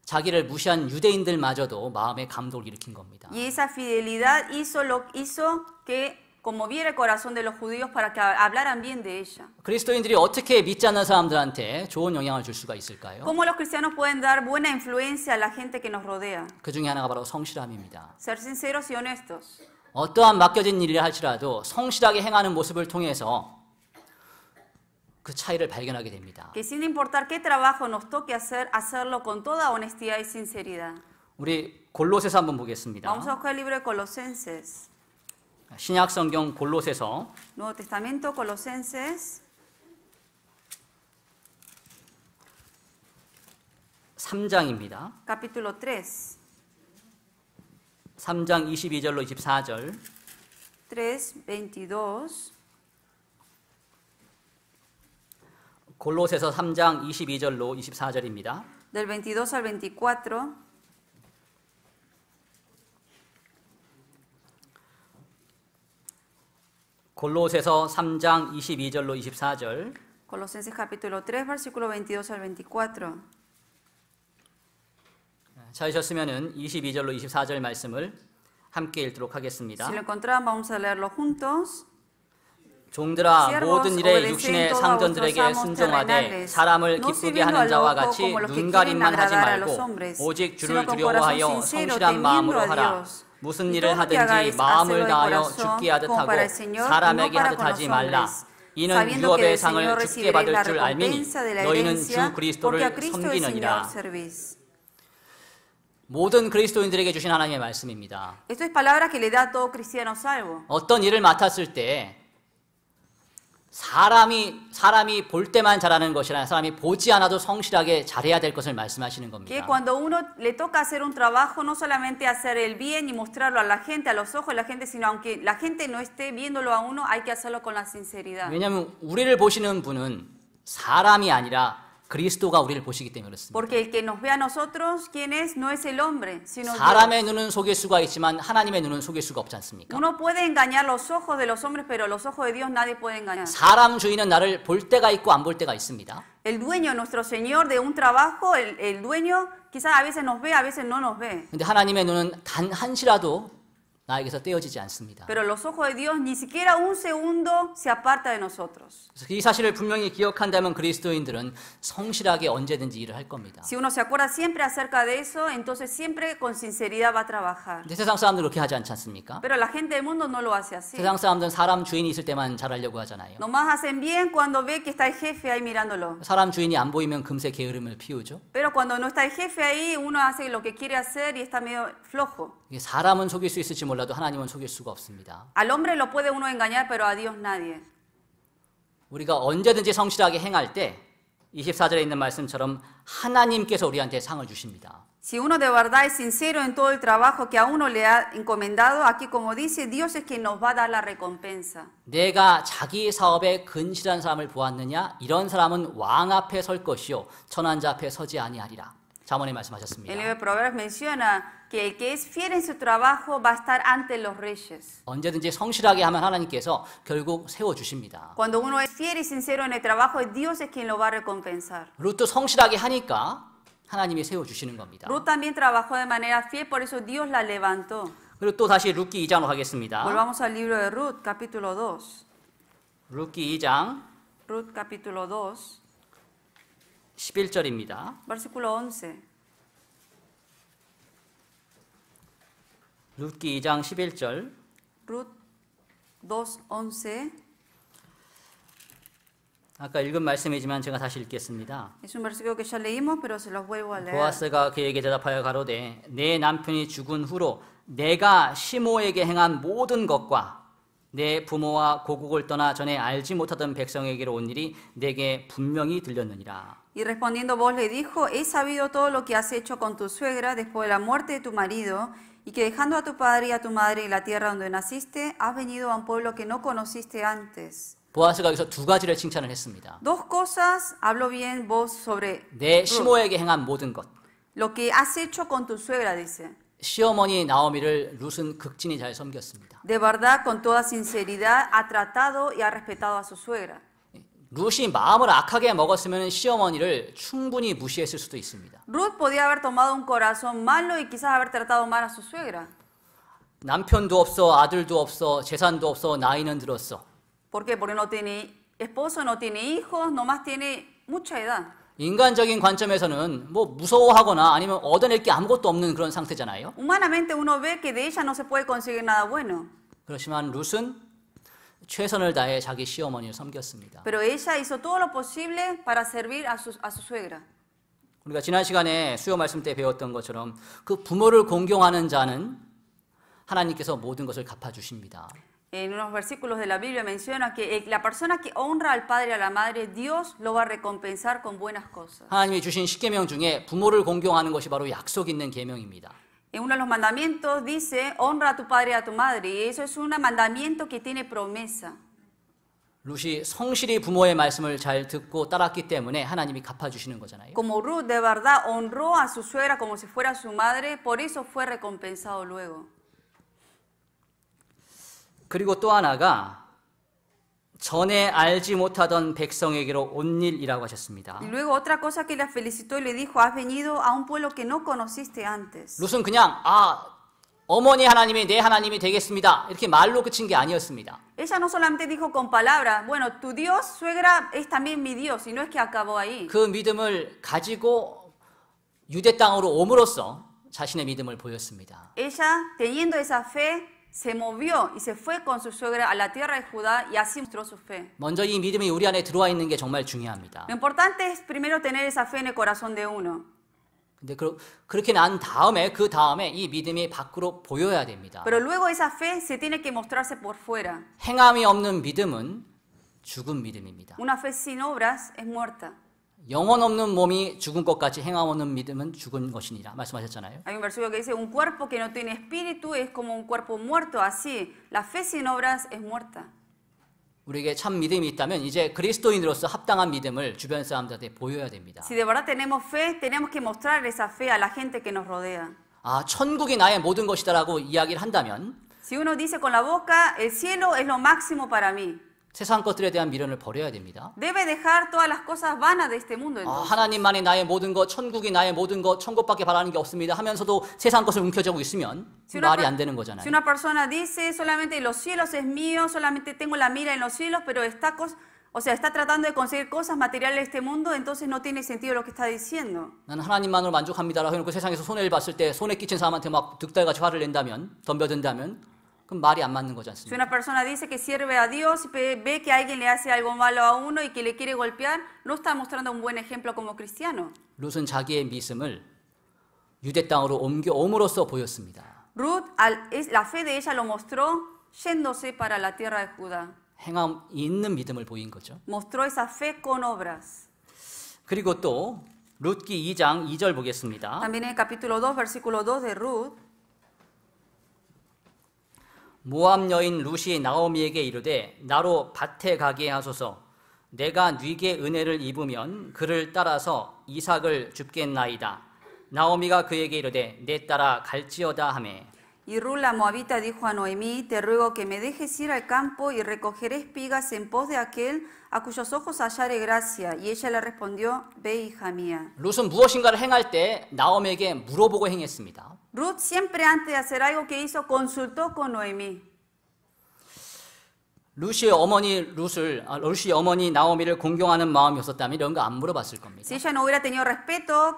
Speaker 1: 자기를 무시한 유대인들마저도 마음에 감동을 일으킨 겁니다.
Speaker 2: Y esa fidelidad hizo que conmoviera el corazón de los judíos para que hablaran bien de ella.
Speaker 1: 그리스도인들이 어떻게 믿지 않는 사람들한테 좋은 영향을 줄 수가 있을까요?
Speaker 2: ¿Cómo los cristianos pueden dar buena influencia a la gente que nos rodea?
Speaker 1: 그 중에 하나가 바로 성실함입니다.
Speaker 2: Ser sinceros y honestos.
Speaker 1: 어떠한 맡겨진 일이라 할지라도 성실하게 행하는 모습을 통해서 그 차이를 발견하게 됩니다.
Speaker 2: Que sin importar qué trabajo nos toque hacer, hacerlo con toda honestidad y sinceridad.
Speaker 1: 우리 골로새서 한번 보겠습니다.
Speaker 2: Vamos a buscar el libro de Colosenses.
Speaker 1: 신약 성경 골로새서
Speaker 2: Nuevo Testamento, Colosenses
Speaker 1: 3장입니다.
Speaker 2: capítulo 3.
Speaker 1: 3장 22절로 24절.
Speaker 2: 3, 22.
Speaker 1: 골로새서 3장 22절로 24절입니다.
Speaker 2: Del 22 al 24.
Speaker 1: 골로새서 3장 22절로 24절.
Speaker 2: Colosenses capítulo 3, versículo 22 al 24.
Speaker 1: 찾으셨으면은 22절로 24절 말씀을 함께 읽도록 하겠습니다.
Speaker 2: Si lo encontraban, vamos a leerlo juntos.
Speaker 1: 종들아 모든 일에 육신의 상전들에게 순종하되 사람을 기쁘게 하는 자와 같이 눈가림만 하지 말고 오직 주를 두려워하여 성실한 마음으로 하라. 무슨 일을 하든지 마음을 다하여 죽게 하듯 하고 사람에게 하듯 하지 말라. 이는 유업의 상을 죽게 받을 줄 알미니 너희는 주 그리스도를 섬기느니라. 모든 그리스도인들에게 주신 하나님의 말씀입니다. 어떤 일을 맡았을 때 사람이 볼 때만 잘하는 것이라 사람이 보지 않아도 성실하게 잘해야 될 것을 말씀하시는 겁니다.
Speaker 2: Que cuando uno le toca hacer un trabajo no solamente hacer el bien y mostrarlo a la gente, a los ojos de la gente, sino aunque la gente no esté viéndolo a uno, hay que hacerlo con la sinceridad.
Speaker 1: 왜냐하면 우리를 보시는 분은 사람이 아니라 그리스도가 우리를 보시기 때문에 그렇습니다.
Speaker 2: Porque el que nos ve a nosotros, ¿quién es? No es el hombre, sino
Speaker 1: 사람의 눈은 속일 수가 있지만 하나님의 눈은 속일 수가 없지 않습니까?
Speaker 2: Uno puede engañar los ojos de los hombres, pero los ojos de Dios nadie puede engañar.
Speaker 1: 사람 주인은 나를 볼 때가 있고 안 볼 때가 있습니다.
Speaker 2: El dueño, nuestro señor de un trabajo, el dueño, quizás a veces nos ve, a veces no nos ve.
Speaker 1: 근데 하나님의 눈은 단 한시라도 나에게서 떼어지지 않습니다.
Speaker 2: Pero los ojos de Dios ni siquiera un segundo se aparta de nosotros.
Speaker 1: 이 사실을 분명히 기억한다면 그리스도인들은 성실하게 언제든지 일을 할 겁니다.
Speaker 2: Si uno se acuerda siempre acerca de eso, entonces siempre con sinceridad va a trabajar.
Speaker 1: 근데 세상 사람들은 그렇게 하지 않지 않습니까?
Speaker 2: Pero la gente del mundo no lo hace así.
Speaker 1: 세상 사람들은 사람 주인이 있을 때만 잘하려고 하잖아요.
Speaker 2: Nomás hacen bien cuando ve que está el jefe ahí mirándolo.
Speaker 1: 사람 주인이 안 보이면 금세 게으름을 피우죠.
Speaker 2: Pero cuando no está el jefe ahí, uno hace lo que quiere hacer y está medio flojo.
Speaker 1: 사람은 속일 수 있을지 몰라도 하나님은 속일 수가 없습니다.
Speaker 2: Al hombre lo puede uno engañar, pero a Dios nadie.
Speaker 1: 우리가 언제든지 성실하게 행할 때 24절에 있는 말씀처럼 하나님께서 우리한테 상을 주십니다.
Speaker 2: Si uno de verdad es sincero en todo el trabajo que a uno le ha encomendado, aquí como dice, Dios es quien nos va a dar la recompensa.
Speaker 1: 내가 자기 사업에 근실한 사람을 보았느냐? 이런 사람은 왕 앞에 설 것이요 천한자 앞에 서지 아니하리라. 잠언에 말씀하셨습니다.
Speaker 2: El libro de Proverbios menciona que el que es fiel en su trabajo va a estar ante los reyes.
Speaker 1: 언제든지 성실하게 하면 하나님께서 결국 세워 주십니다.
Speaker 2: Cuando uno es fiel y sincero en el trabajo, Dios es quien lo va a recompensar.
Speaker 1: 룻도 성실하게 하니까 하나님이 세워 주시는 겁니다.
Speaker 2: Ruth también trabajó de manera fiel, por eso Dios la levantó.
Speaker 1: 그리고 또 다시 룻기 2장으로 가겠습니다.
Speaker 2: Volvamos al libro de Ruth, capítulo 2.
Speaker 1: 룻기 2장
Speaker 2: Ruth, capítulo 2.
Speaker 1: 11절입니다.
Speaker 2: Versículo 11.
Speaker 1: 룻기 2장 11절.
Speaker 2: Ruth 2:11.
Speaker 1: 아까 읽은 말씀이지만 제가 다시 읽겠습니다.
Speaker 2: Es un versículo que ya leímos, pero se los vuelvo a leer.
Speaker 1: 보아스가 그에게 대답하여 가로되 내 남편이 죽은 후로 내가 시모에게 행한 모든 것과 내 부모와 고국을 떠나 전에 알지 못하던 백성에게로 온 일이 내게 분명히 들렸느니라.
Speaker 2: Y respondiendo vos le dijo, he sabido todo lo que has hecho con tu suegra después de la muerte de tu marido, y que dejando a tu padre y a tu madre y la tierra donde naciste, has venido a un pueblo que no conociste antes.
Speaker 1: 보아스가 여기서 두 가지를 칭찬을 했습니다.
Speaker 2: Dos cosas habló bien vos sobre
Speaker 1: 내 시모에게 행한 모든 것.
Speaker 2: Lo que has hecho con tu suegra, dice.
Speaker 1: 시어머니 나오미를 룻은 극진히 잘 섬겼습니다.
Speaker 2: De verdad, con toda sinceridad, ha tratado y ha respetado a su suegra.
Speaker 1: 룻이 마음을 악하게 먹었으면 시어머니를 충분히 무시했을 수도 있습니다.
Speaker 2: Ruth podía haber tomado un corazón malo y quizás haber tratado mal a su suegra.
Speaker 1: 남편도 없어, 아들도 없어, 재산도 없어, 나이는 들었어.
Speaker 2: ¿Por qué? Porque no tiene esposo, no tiene hijos, nomás tiene mucha edad.
Speaker 1: 인간적인 관점에서는 뭐 무서워하거나 아니면 얻어낼 게 아무것도 없는 그런 상태잖아요.
Speaker 2: Humanamente uno ve que de ella no se puede conseguir nada bueno.
Speaker 1: 그렇지만 룻은 최선을 다해 자기 시어머니를 섬겼습니다.
Speaker 2: Pero ella hizo todo lo posible para servir a su suegra.
Speaker 1: 우리가 지난 시간에 수요 말씀 때 배웠던 것처럼 그 부모를 공경하는 자는 하나님께서 모든 것을 갚아 주십니다.
Speaker 2: En unos versículos de la Biblia menciona que la persona que honra al padre y a la madre, Dios lo va a recompensar con buenas cosas.
Speaker 1: 하나님이 주신 10계명 중에 부모를 공경하는 것이 바로 약속 있는 계명입니다.
Speaker 2: En uno de los mandamientos dice, honra a tu padre y a tu madre, y eso es un mandamiento que tiene promesa.
Speaker 1: 룻이 성실히 부모의 말씀을 잘 듣고 따랐기 때문에 하나님이 갚아주시는 거잖아요.
Speaker 2: Como Ruth de verdad honró a su suegra como si fuera su madre, por eso fue recompensado luego.
Speaker 1: 그리고 또 하나가 전에 알지 못하던 백성에게로 온 일이라고 하셨습니다.
Speaker 2: Y luego otra cosa que la felicitó y le dijo, has venido a un pueblo que no conociste antes.
Speaker 1: 룻은 그냥 어머니 하나님이 내 하나님이 되겠습니다. 이렇게 말로 그친 게 아니었습니다.
Speaker 2: Ella no solamente dijo con palabras, bueno, tu Dios, suegra, es también mi Dios, y no es que acabó ahí.
Speaker 1: 그 믿음을 가지고 유대 땅으로 옴으로써 자신의 믿음을 보였습니다.
Speaker 2: Ella, teniendo esa fe, se movió y se fue con su suegra a la tierra de Judá y así mostró su fe.
Speaker 1: 먼저 이 믿음이 우리 안에 들어와 있는 게 정말 중요합니다.
Speaker 2: Lo importante es primero tener esa fe en el corazón de uno.
Speaker 1: 근데 그렇게 난 다음에 그 다음에 이 믿음이 밖으로 보여야 됩니다.
Speaker 2: Pero luego esa fe se tiene que mostrarse por fuera.
Speaker 1: 행함이 없는 믿음은 죽은 믿음입니다.
Speaker 2: Una fe sin obras es muerta.
Speaker 1: 영혼 없는 몸이 죽은 것 같이 행함 없는 믿음은 죽은 것이니라 말씀하셨잖아요.
Speaker 2: Hay un versículo que dice, un cuerpo que no tiene espíritu es como un cuerpo muerto. Así, la fe sin obras es muerta.
Speaker 1: 우리에게 참 믿음이 있다면 이제 그리스도인으로서 합당한 믿음을 주변 사람들한테 보여야 됩니다.
Speaker 2: Si de verdad tenemos fe, tenemos que mostrar esa fe a la gente que nos rodea.
Speaker 1: 아, 천국이 나의 모든 것이다라고 이야기를 한다면
Speaker 2: Si uno dice con la boca, el cielo es lo máximo para mí.
Speaker 1: 세상 것들에 대한 미련을 버려야 됩니다.
Speaker 2: Debe dejar todas las cosas vanas de este mundo. Entonces.
Speaker 1: 하나님만이 나의 모든 것, 천국이 나의 모든 것, 천국밖에 바라는 게 없습니다 하면서도 세상 것을 움켜쥐고 있으면 말이 안 되는 거잖아요.
Speaker 2: Si una persona dice solamente los cielos es mío, solamente tengo la mira en los cielos, pero está tratando de conseguir cosas materiales de este mundo, entonces no tiene sentido lo que está diciendo.
Speaker 1: 나는 하나님만으로 만족합니다라고 해놓고 세상에서 손해를 봤을 때 손해 끼친 사람한테 막 득달같이 화를 낸다면, 덤벼든다면 그럼 말이 안 맞는 거지
Speaker 2: Si
Speaker 1: 않습니까?
Speaker 2: una persona dice que sirve a Dios, ve que alguien le hace algo malo a uno y que le quiere golpear, no está mostrando un buen ejemplo como cristiano.
Speaker 1: 룻은 자기의 믿음을 유대 땅으로 옮겨옴으로써 보였습니다.
Speaker 2: Ruth, la fe de ella lo mostró yéndose para la tierra de Judá.
Speaker 1: 행함 있는 믿음을 보인 거죠.
Speaker 2: Mostró esa fe con obras.
Speaker 1: 그리고 또 룻기 2장 2절 보겠습니다.
Speaker 2: También en el capítulo 2, versículo 2 de Ruth.
Speaker 1: 모압 여인 룻이 나오미에게 이르되 나로 밭에 가게 하소서 내가 네게 은혜를 입으면 그를 따라서 이삭을 줍겠나이다. 나오미가 그에게 이르되 내 따라 갈지어다 하매
Speaker 2: Y Ruth la moabita dijo a Noemí, te ruego que me dejes ir al campo y recogeré espigas en pos de aquel a cuyos ojos hallare gracia. Y ella le respondió, ve hija mía.
Speaker 1: 룻은 무엇인가를 행할 때 나오미에게 물어보고 행했습니다.
Speaker 2: Ruth siempre antes de hacer algo que hizo, consultó con Noemí.
Speaker 1: 룻이 어머니 나오미를 공경하는 마음이 없었다면 이런 거 안 물어봤을 겁니다.
Speaker 2: Si ella no hubiera tenido respeto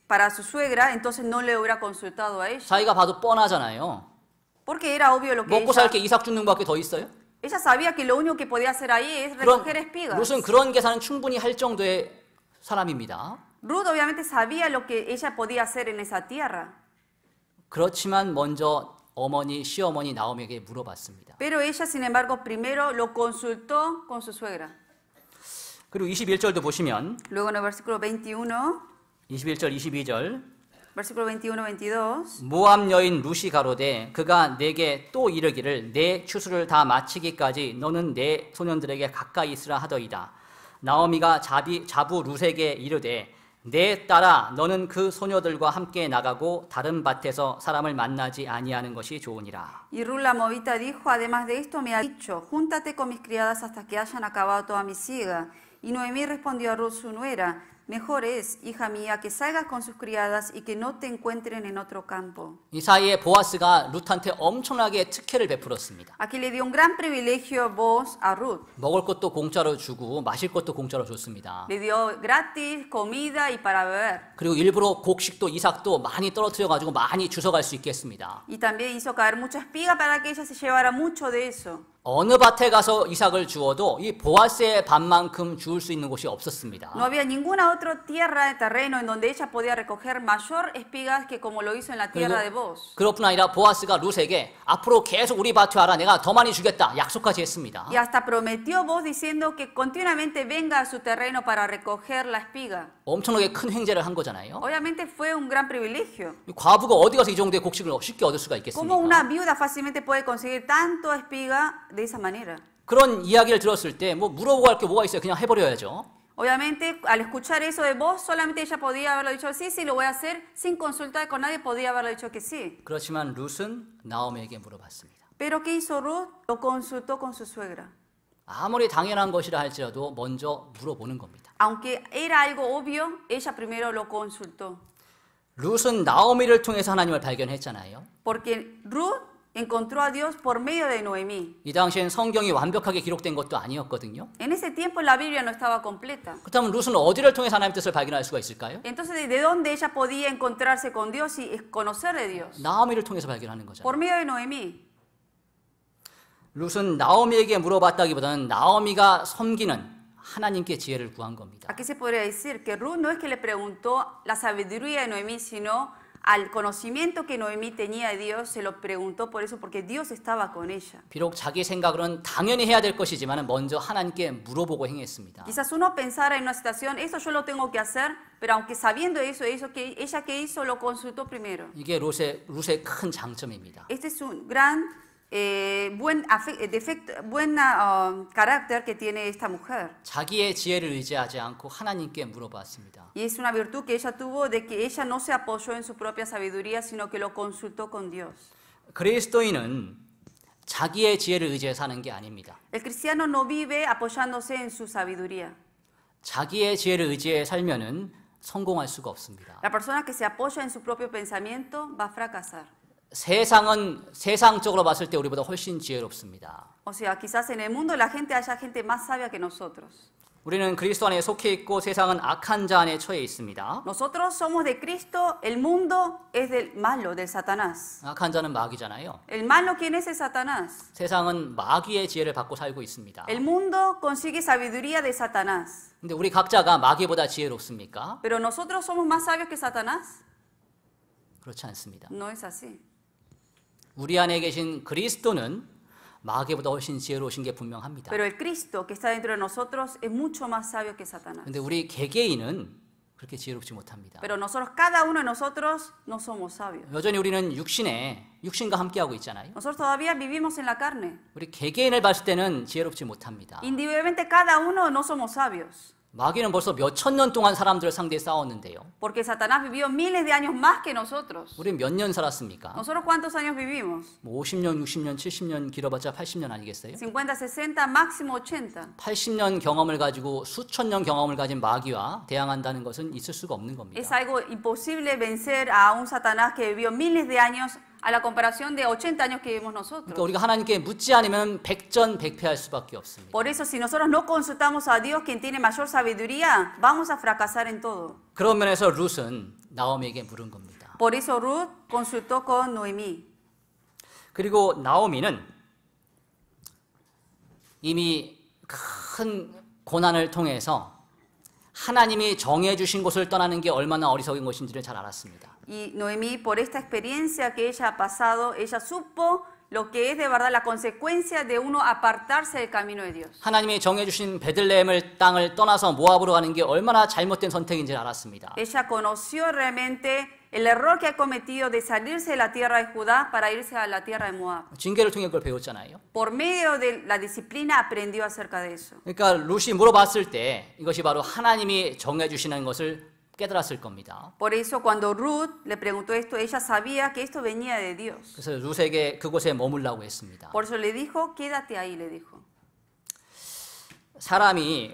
Speaker 2: para su suegra, entonces no le hubiera consultado a ella.
Speaker 1: 자기가 봐도 뻔하잖아요.
Speaker 2: Porque era obvio lo que
Speaker 1: 먹고 살 게 이삭 줍는 것밖에 더 있어요?
Speaker 2: ella sabía que lo único que podía hacer ahí es recoger espigas.
Speaker 1: 룻은 그런 계산은 충분히 할 정도의 사람입니다.
Speaker 2: Ruth obviamente sabía lo que ella podía hacer en esa tierra.
Speaker 1: 그렇지만 먼저 시어머니 나오미에게 물어봤습니다.
Speaker 2: Pero ella, sin embargo, primero lo consultó con su suegra.
Speaker 1: 그리고 21절도 보시면
Speaker 2: Luego en el versículo 21,
Speaker 1: 21절 22절
Speaker 2: versículo 21, 22.
Speaker 1: 모압 여인 룻이 가로되 그가 내게 또 이르기를 내 추수를 다 마치기까지 너는 내 소년들에게 가까이 있으라 하더이다. 나오미가 자부 룻에게 이르되 내 딸아 너는 그 소녀들과 함께 나가고 다른 밭에서 사람을 만나지 아니하는 것이 좋으니라.
Speaker 2: Y Ruth la moabita dijo, además de esto me ha dicho, júntate con mis criadas hasta que hayan acabado toda mi siega. Y Noemí respondió a Ruth su nuera, mejor es, hija mía, que salgas con sus criadas y que no te encuentren en otro campo.
Speaker 1: 이 사이에 보아스가 룻한테 엄청나게 특혜를 베풀었습니다.
Speaker 2: Aquí le dio un gran privilegio Boaz a Ruth.
Speaker 1: 먹을 것도 공짜로 주고 마실 것도 공짜로 줬습니다.
Speaker 2: Le dio gratis comida y para beber.
Speaker 1: 그리고 일부러 곡식도 이삭도 많이 떨어뜨려 가지고 많이 주워갈 수 있게 했습니다.
Speaker 2: Y también hizo caer mucha espiga para que ella se llevara mucho de eso.
Speaker 1: 어느 밭에 가서 이삭을 주어도 이 보아스의 밭만큼 주울 수 있는 곳이 없었습니다.
Speaker 2: No había ninguna otra tierra de terreno en donde ella podía recoger mayor espigas que como lo hizo en la tierra de Boaz.
Speaker 1: 그뿐 아니라 보아스가 룻에게 앞으로 계속 우리 밭에 와라 내가 더 많이 주겠다 약속까지 했습니다.
Speaker 2: Y hasta prometió Boaz diciendo que continuamente venga a su terreno para recoger la espiga.
Speaker 1: 엄청나게 큰 횡재를 한 거잖아요.
Speaker 2: Obviamente fue un gran privilegio.
Speaker 1: 과부가 어디 가서 이 정도의 곡식을 쉽게 얻을 수가 있겠습니까?
Speaker 2: ¿Cómo una viuda fácilmente puede conseguir tanto espiga de esa manera?
Speaker 1: 그런 이야기를 들었을 때 뭐 물어보고 할 게 뭐가 있어요? 그냥 해버려야죠.
Speaker 2: Obviamente, al escuchar eso de Boaz, solamente ella podía haberlo dicho sí, sí, lo voy a hacer, sin consultar con nadie, podía haberlo dicho que sí.
Speaker 1: 그렇지만 룻은 나오미에게 물어봤습니다.
Speaker 2: Pero ¿qué hizo Ruth? Lo consultó con su suegra.
Speaker 1: 아무리 당연한 것이라 할지라도 먼저 물어보는 겁니다.
Speaker 2: Aunque era algo obvio, ella primero lo consultó.
Speaker 1: 룻은 나오미를 통해서 하나님을 발견했잖아요.
Speaker 2: Porque Ruth encontró a Dios por medio de Noemí.
Speaker 1: 이 당시엔 성경이 완벽하게 기록된 것도 아니었거든요.
Speaker 2: En ese tiempo la Biblia no estaba completa.
Speaker 1: 그렇다면 룻은 어디를 통해서 하나님 뜻을 발견할 수가 있을까요?
Speaker 2: Entonces, ¿de dónde ella podía encontrarse con Dios y conocer de Dios?
Speaker 1: 나오미를 통해서 발견하는 거잖아요.
Speaker 2: Por medio de Noemí.
Speaker 1: 룻은 나오미에게 물어봤다기보다는 나오미가 섬기는 하나님께 지혜를 구한 겁니다.
Speaker 2: Aquí se podría decir que Ruth no es que le preguntó la sabiduría de Noemí, sino al conocimiento que Noemí tenía de Dios, se lo preguntó por eso, porque Dios estaba con ella.
Speaker 1: 비록 자기 생각으로는 당연히 해야 될 것이지만 먼저 하나님께 물어보고 행했습니다.
Speaker 2: Quizás uno pensara en una situación, eso yo lo tengo que hacer, pero aunque sabiendo eso que ella que hizo, lo consultó primero.
Speaker 1: 이게 룻의 큰 장점입니다.
Speaker 2: Este es un gran carácter que tiene esta mujer.
Speaker 1: 자기의 지혜를 의지하지 않고 하나님께 물어봤습니다.
Speaker 2: Y es una virtud que ella tuvo de que ella no se apoyó en su propia sabiduría, sino que lo consultó con Dios.
Speaker 1: 그리스도인은 자기의 지혜를 의지해 사는 게 아닙니다.
Speaker 2: El cristiano no vive apoyándose en su sabiduría.
Speaker 1: 자기의 지혜를 의지해 살면은 성공할 수가 없습니다.
Speaker 2: La persona que se apoya en su propio pensamiento va a fracasar.
Speaker 1: 세상은 세상적으로 봤을 때 우리보다 훨씬 지혜롭습니다.
Speaker 2: O sea, quizás en el mundo la gente haya gente más sabia que nosotros.
Speaker 1: 우리는 그리스도 안에 속해 있고 세상은 악한 자 안에 처해 있습니다.
Speaker 2: Nosotros somos de Cristo, el mundo es del malo, del Satanás.
Speaker 1: 악한 자는 마귀잖아요.
Speaker 2: El malo, ¿quién es el Satanás?
Speaker 1: 세상은 마귀의 지혜를 받고 살고 있습니다.
Speaker 2: El mundo consigue sabiduría de Satanás.
Speaker 1: 근데 우리 각자가 마귀보다 지혜롭습니까?
Speaker 2: Pero nosotros somos más sabios que Satanás.
Speaker 1: 그렇지 않습니다.
Speaker 2: No es así.
Speaker 1: 우리 안에 계신 그리스도는 마귀보다 훨씬 지혜로우신 게 분명합니다.
Speaker 2: Pero el Cristo que está dentro de nosotros es mucho más sabio que Satanás.
Speaker 1: 근데 우리 개개인은 그렇게 지혜롭지 못합니다.
Speaker 2: Pero nosotros, cada uno de nosotros, no somos sabios.
Speaker 1: 여전히 우리는 육신과 함께하고 있잖아요.
Speaker 2: Nosotros todavía vivimos en la carne.
Speaker 1: 우리 개개인을 봤을 때는 지혜롭지 못합니다.
Speaker 2: Individualmente, cada uno no somos sabios.
Speaker 1: 마귀는 벌써 몇천 년 동안 사람들을 상대해 싸웠는데요.
Speaker 2: Porque Satanás vivió miles de años más que nosotros.
Speaker 1: 우리 몇 년 살았습니까?
Speaker 2: ¿Nosotros cuántos años vivimos?
Speaker 1: 50년, 60년, 70년 길어봤자 80년 아니겠어요?
Speaker 2: 50, 60, máximo 80.
Speaker 1: 80년 경험을 가지고 수천 년 경험을 가진 마귀와 대항한다는 것은 있을 수가 없는 겁니다.
Speaker 2: Es algo imposible vencer a un Satanás que vivió miles de años a la comparación de 80 años que vivimos nosotros.
Speaker 1: 그러니까 우리가 하나님께 묻지 않으면 백전백패할 수밖에 없습니다.
Speaker 2: Por eso, si nosotros no consultamos a Dios, quien tiene mayor sabiduría, vamos a fracasar en todo.
Speaker 1: 그런 면에서 룻은 나오미에게 물은 겁니다.
Speaker 2: Por eso Ruth consultó con Noemí.
Speaker 1: 그리고 나오미는 이미 큰 고난을 통해서 하나님이 정해 주신 곳을 떠나는 게 얼마나 어리석은 것인지를 잘 알았습니다.
Speaker 2: Y Noemí, por esta experiencia que ella ha pasado, ella supo lo que es de verdad la consecuencia de uno apartarse del camino de Dios.
Speaker 1: 하나님이 정해 주신 베들레헴 땅을 떠나서 모압으로 가는 게 얼마나 잘못된 선택인지 알았습니다.
Speaker 2: Ella conoció realmente el error que ha cometido de salirse de la tierra de Judá para irse a la tierra de Moab.
Speaker 1: 징계를 통해 그걸 배웠잖아요.
Speaker 2: Por medio de la disciplina aprendió acerca de eso.
Speaker 1: 그러니까 룻이 물어봤을 때 이것이 바로 하나님이 정해 주시는 것을 깨달았을 겁니다.
Speaker 2: Por eso cuando Ruth le preguntó esto, ella sabía que esto venía de Dios.
Speaker 1: 그래서 룻에게 그곳에 머물라고 했습니다.
Speaker 2: Por eso le dijo, quédate ahí, le dijo.
Speaker 1: 사람이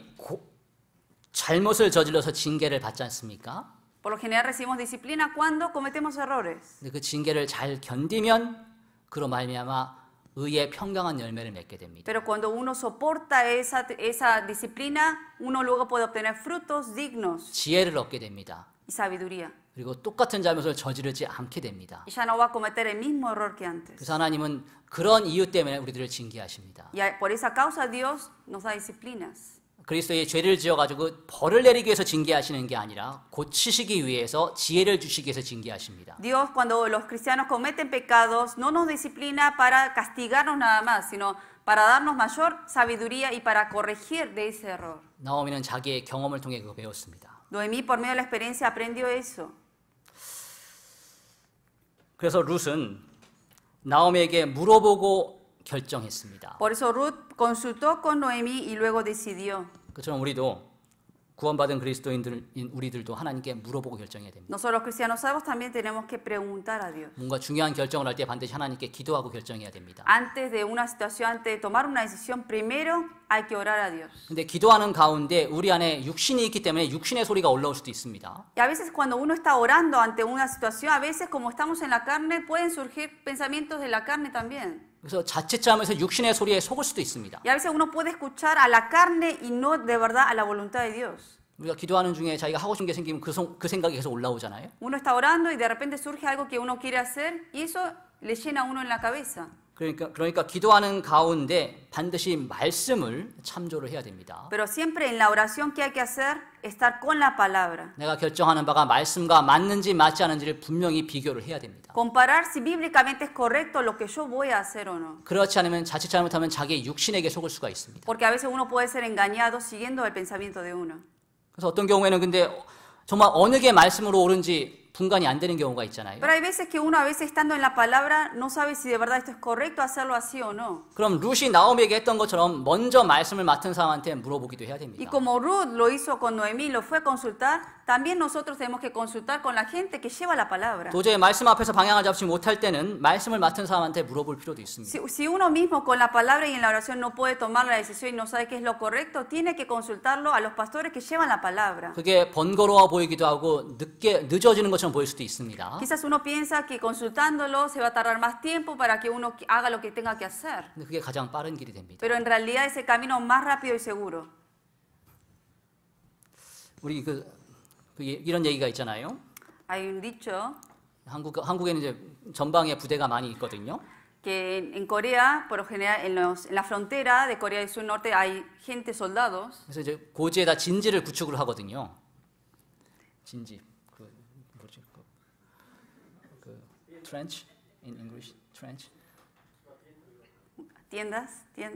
Speaker 1: 잘못을 저질러서 징계를 받지 않습니까?
Speaker 2: Por lo general recibimos disciplina cuando cometemos errores.
Speaker 1: 근데 그 징계를 잘 견디면 그로 말미암아 의의 평강한 열매를 맺게 됩니다.
Speaker 2: Pero cuando uno soporta esa disciplina, uno luego puede obtener frutos dignos
Speaker 1: 지혜를 얻게 됩니다.
Speaker 2: y sabiduría.
Speaker 1: 그리고 똑같은 잘못을 저지르지 않게 됩니다.
Speaker 2: Y ya no va a cometer el mismo error que antes.
Speaker 1: 그래서 하나님은 그런 이유 때문에 우리들을 징계하십니다.
Speaker 2: Y por esa causa Dios nos da disciplinas.
Speaker 1: 그리스도의 죄를 지어가지고 벌을 내리기 위해서 징계하시는 게 아니라 고치시기 위해서 지혜를 주시기 위해서 징계하십니다.
Speaker 2: Dios, cuando los cristianos cometen pecados, no nos disciplina para castigarnos nada más, sino para darnos mayor sabiduría y para corregir de ese error.
Speaker 1: 나오미는 자기의 경험을 통해 그거 배웠습니다.
Speaker 2: Noemí, por medio de la experiencia, aprendió eso.
Speaker 1: 그래서 룻은 나오미에게 물어보고 결정했습니다.
Speaker 2: Por eso Ruth consultó con Noemí y luego decidió.
Speaker 1: 그처럼 우리도 구원받은 그리스도인들 우리들도 하나님께 물어보고 결정해야 됩니다.
Speaker 2: Nosotros los cristianos salvos también tenemos que preguntar a Dios.
Speaker 1: 뭔가 중요한 결정을 할 때 반드시 하나님께 기도하고 결정해야 됩니다.
Speaker 2: Antes de una situación, antes de tomar una decisión, primero hay que orar a Dios.
Speaker 1: 근데 기도하는 가운데 우리 안에 육신이 있기 때문에 육신의 소리가 올라올 수도 있습니다.
Speaker 2: Y a veces cuando uno está orando ante una situación, a veces como estamos en la carne, pueden surgir pensamientos de la carne también.
Speaker 1: 그래서 자칫하면서 육신의 소리에 속을 수도 있습니다.
Speaker 2: Y a veces uno puede escuchar a la carne y no de verdad a la voluntad de Dios.
Speaker 1: 우리가 기도하는 중에 자기가 하고 싶은 게 생기면 그 생각이 계속 올라오잖아요.
Speaker 2: Uno está orando y de repente surge algo que uno quiere hacer y eso le llena a uno en la cabeza.
Speaker 1: 그러니까 기도하는 가운데 반드시 말씀을 참조를 해야 됩니다.
Speaker 2: Pero siempre en la oración que hay que hacer, estar con la palabra.
Speaker 1: 내가 결정하는 바가 말씀과 맞는지 맞지 않은지를 분명히 비교를 해야 됩니다.
Speaker 2: Comparar si bíblicamente es correcto lo que yo voy a hacer o no.
Speaker 1: 그렇지 않으면 자칫 잘못하면 자기의 육신에게 속을 수가 있습니다.
Speaker 2: Porque a veces uno puede ser engañado siguiendo el pensamiento de uno.
Speaker 1: 그래서 어떤 경우에는 근데 정말 어느 게 말씀으로 옳은지 분간이 안 되는 경우가 있잖아요.
Speaker 2: Pero hay veces que uno a veces estando en la palabra no sabe si de verdad esto es correcto hacerlo así o no.
Speaker 1: 그럼 룻이 나오미에게 했던 것처럼 먼저 말씀을 맡은 사람한테 물어보기도 해야 됩니다.
Speaker 2: Y como Ruth lo hizo con Noemí, lo fue a consultar, también nosotros tenemos que consultar con la gente que lleva la palabra.
Speaker 1: 도저히 말씀 앞에서 방향을 잡지 못할 때는 말씀을 맡은 사람한테 물어볼 필요도 있습니다.
Speaker 2: Si uno mismo con la palabra y en la oración no puede tomar la decisión y no sabe qué es lo correcto, tiene que consultarlo a los pastores que llevan la palabra.
Speaker 1: 그게 번거로워 보이기도 하고 늦어지는 것처럼 보일 수도 있습니다.
Speaker 2: Quizás uno piensa que consultándolo se va a tardar más tiempo para que uno haga lo que tenga que hacer.
Speaker 1: 근데 그게 가장 빠른 길이 됩니다.
Speaker 2: Pero en realidad es el camino más rápido y seguro.
Speaker 1: 우리 이런 얘기가 있잖아요.
Speaker 2: Hay un dicho
Speaker 1: 한국에는 이제 전방에 부대가 많이 있거든요.
Speaker 2: que en Corea, por lo general, en la frontera de Corea del Sur Norte hay gente, soldados.
Speaker 1: 그래서 이제 고지에다 진지를 구축을 하거든요. 진지, 뭐지? trench in English, trench.
Speaker 2: Tiendas.
Speaker 1: 네,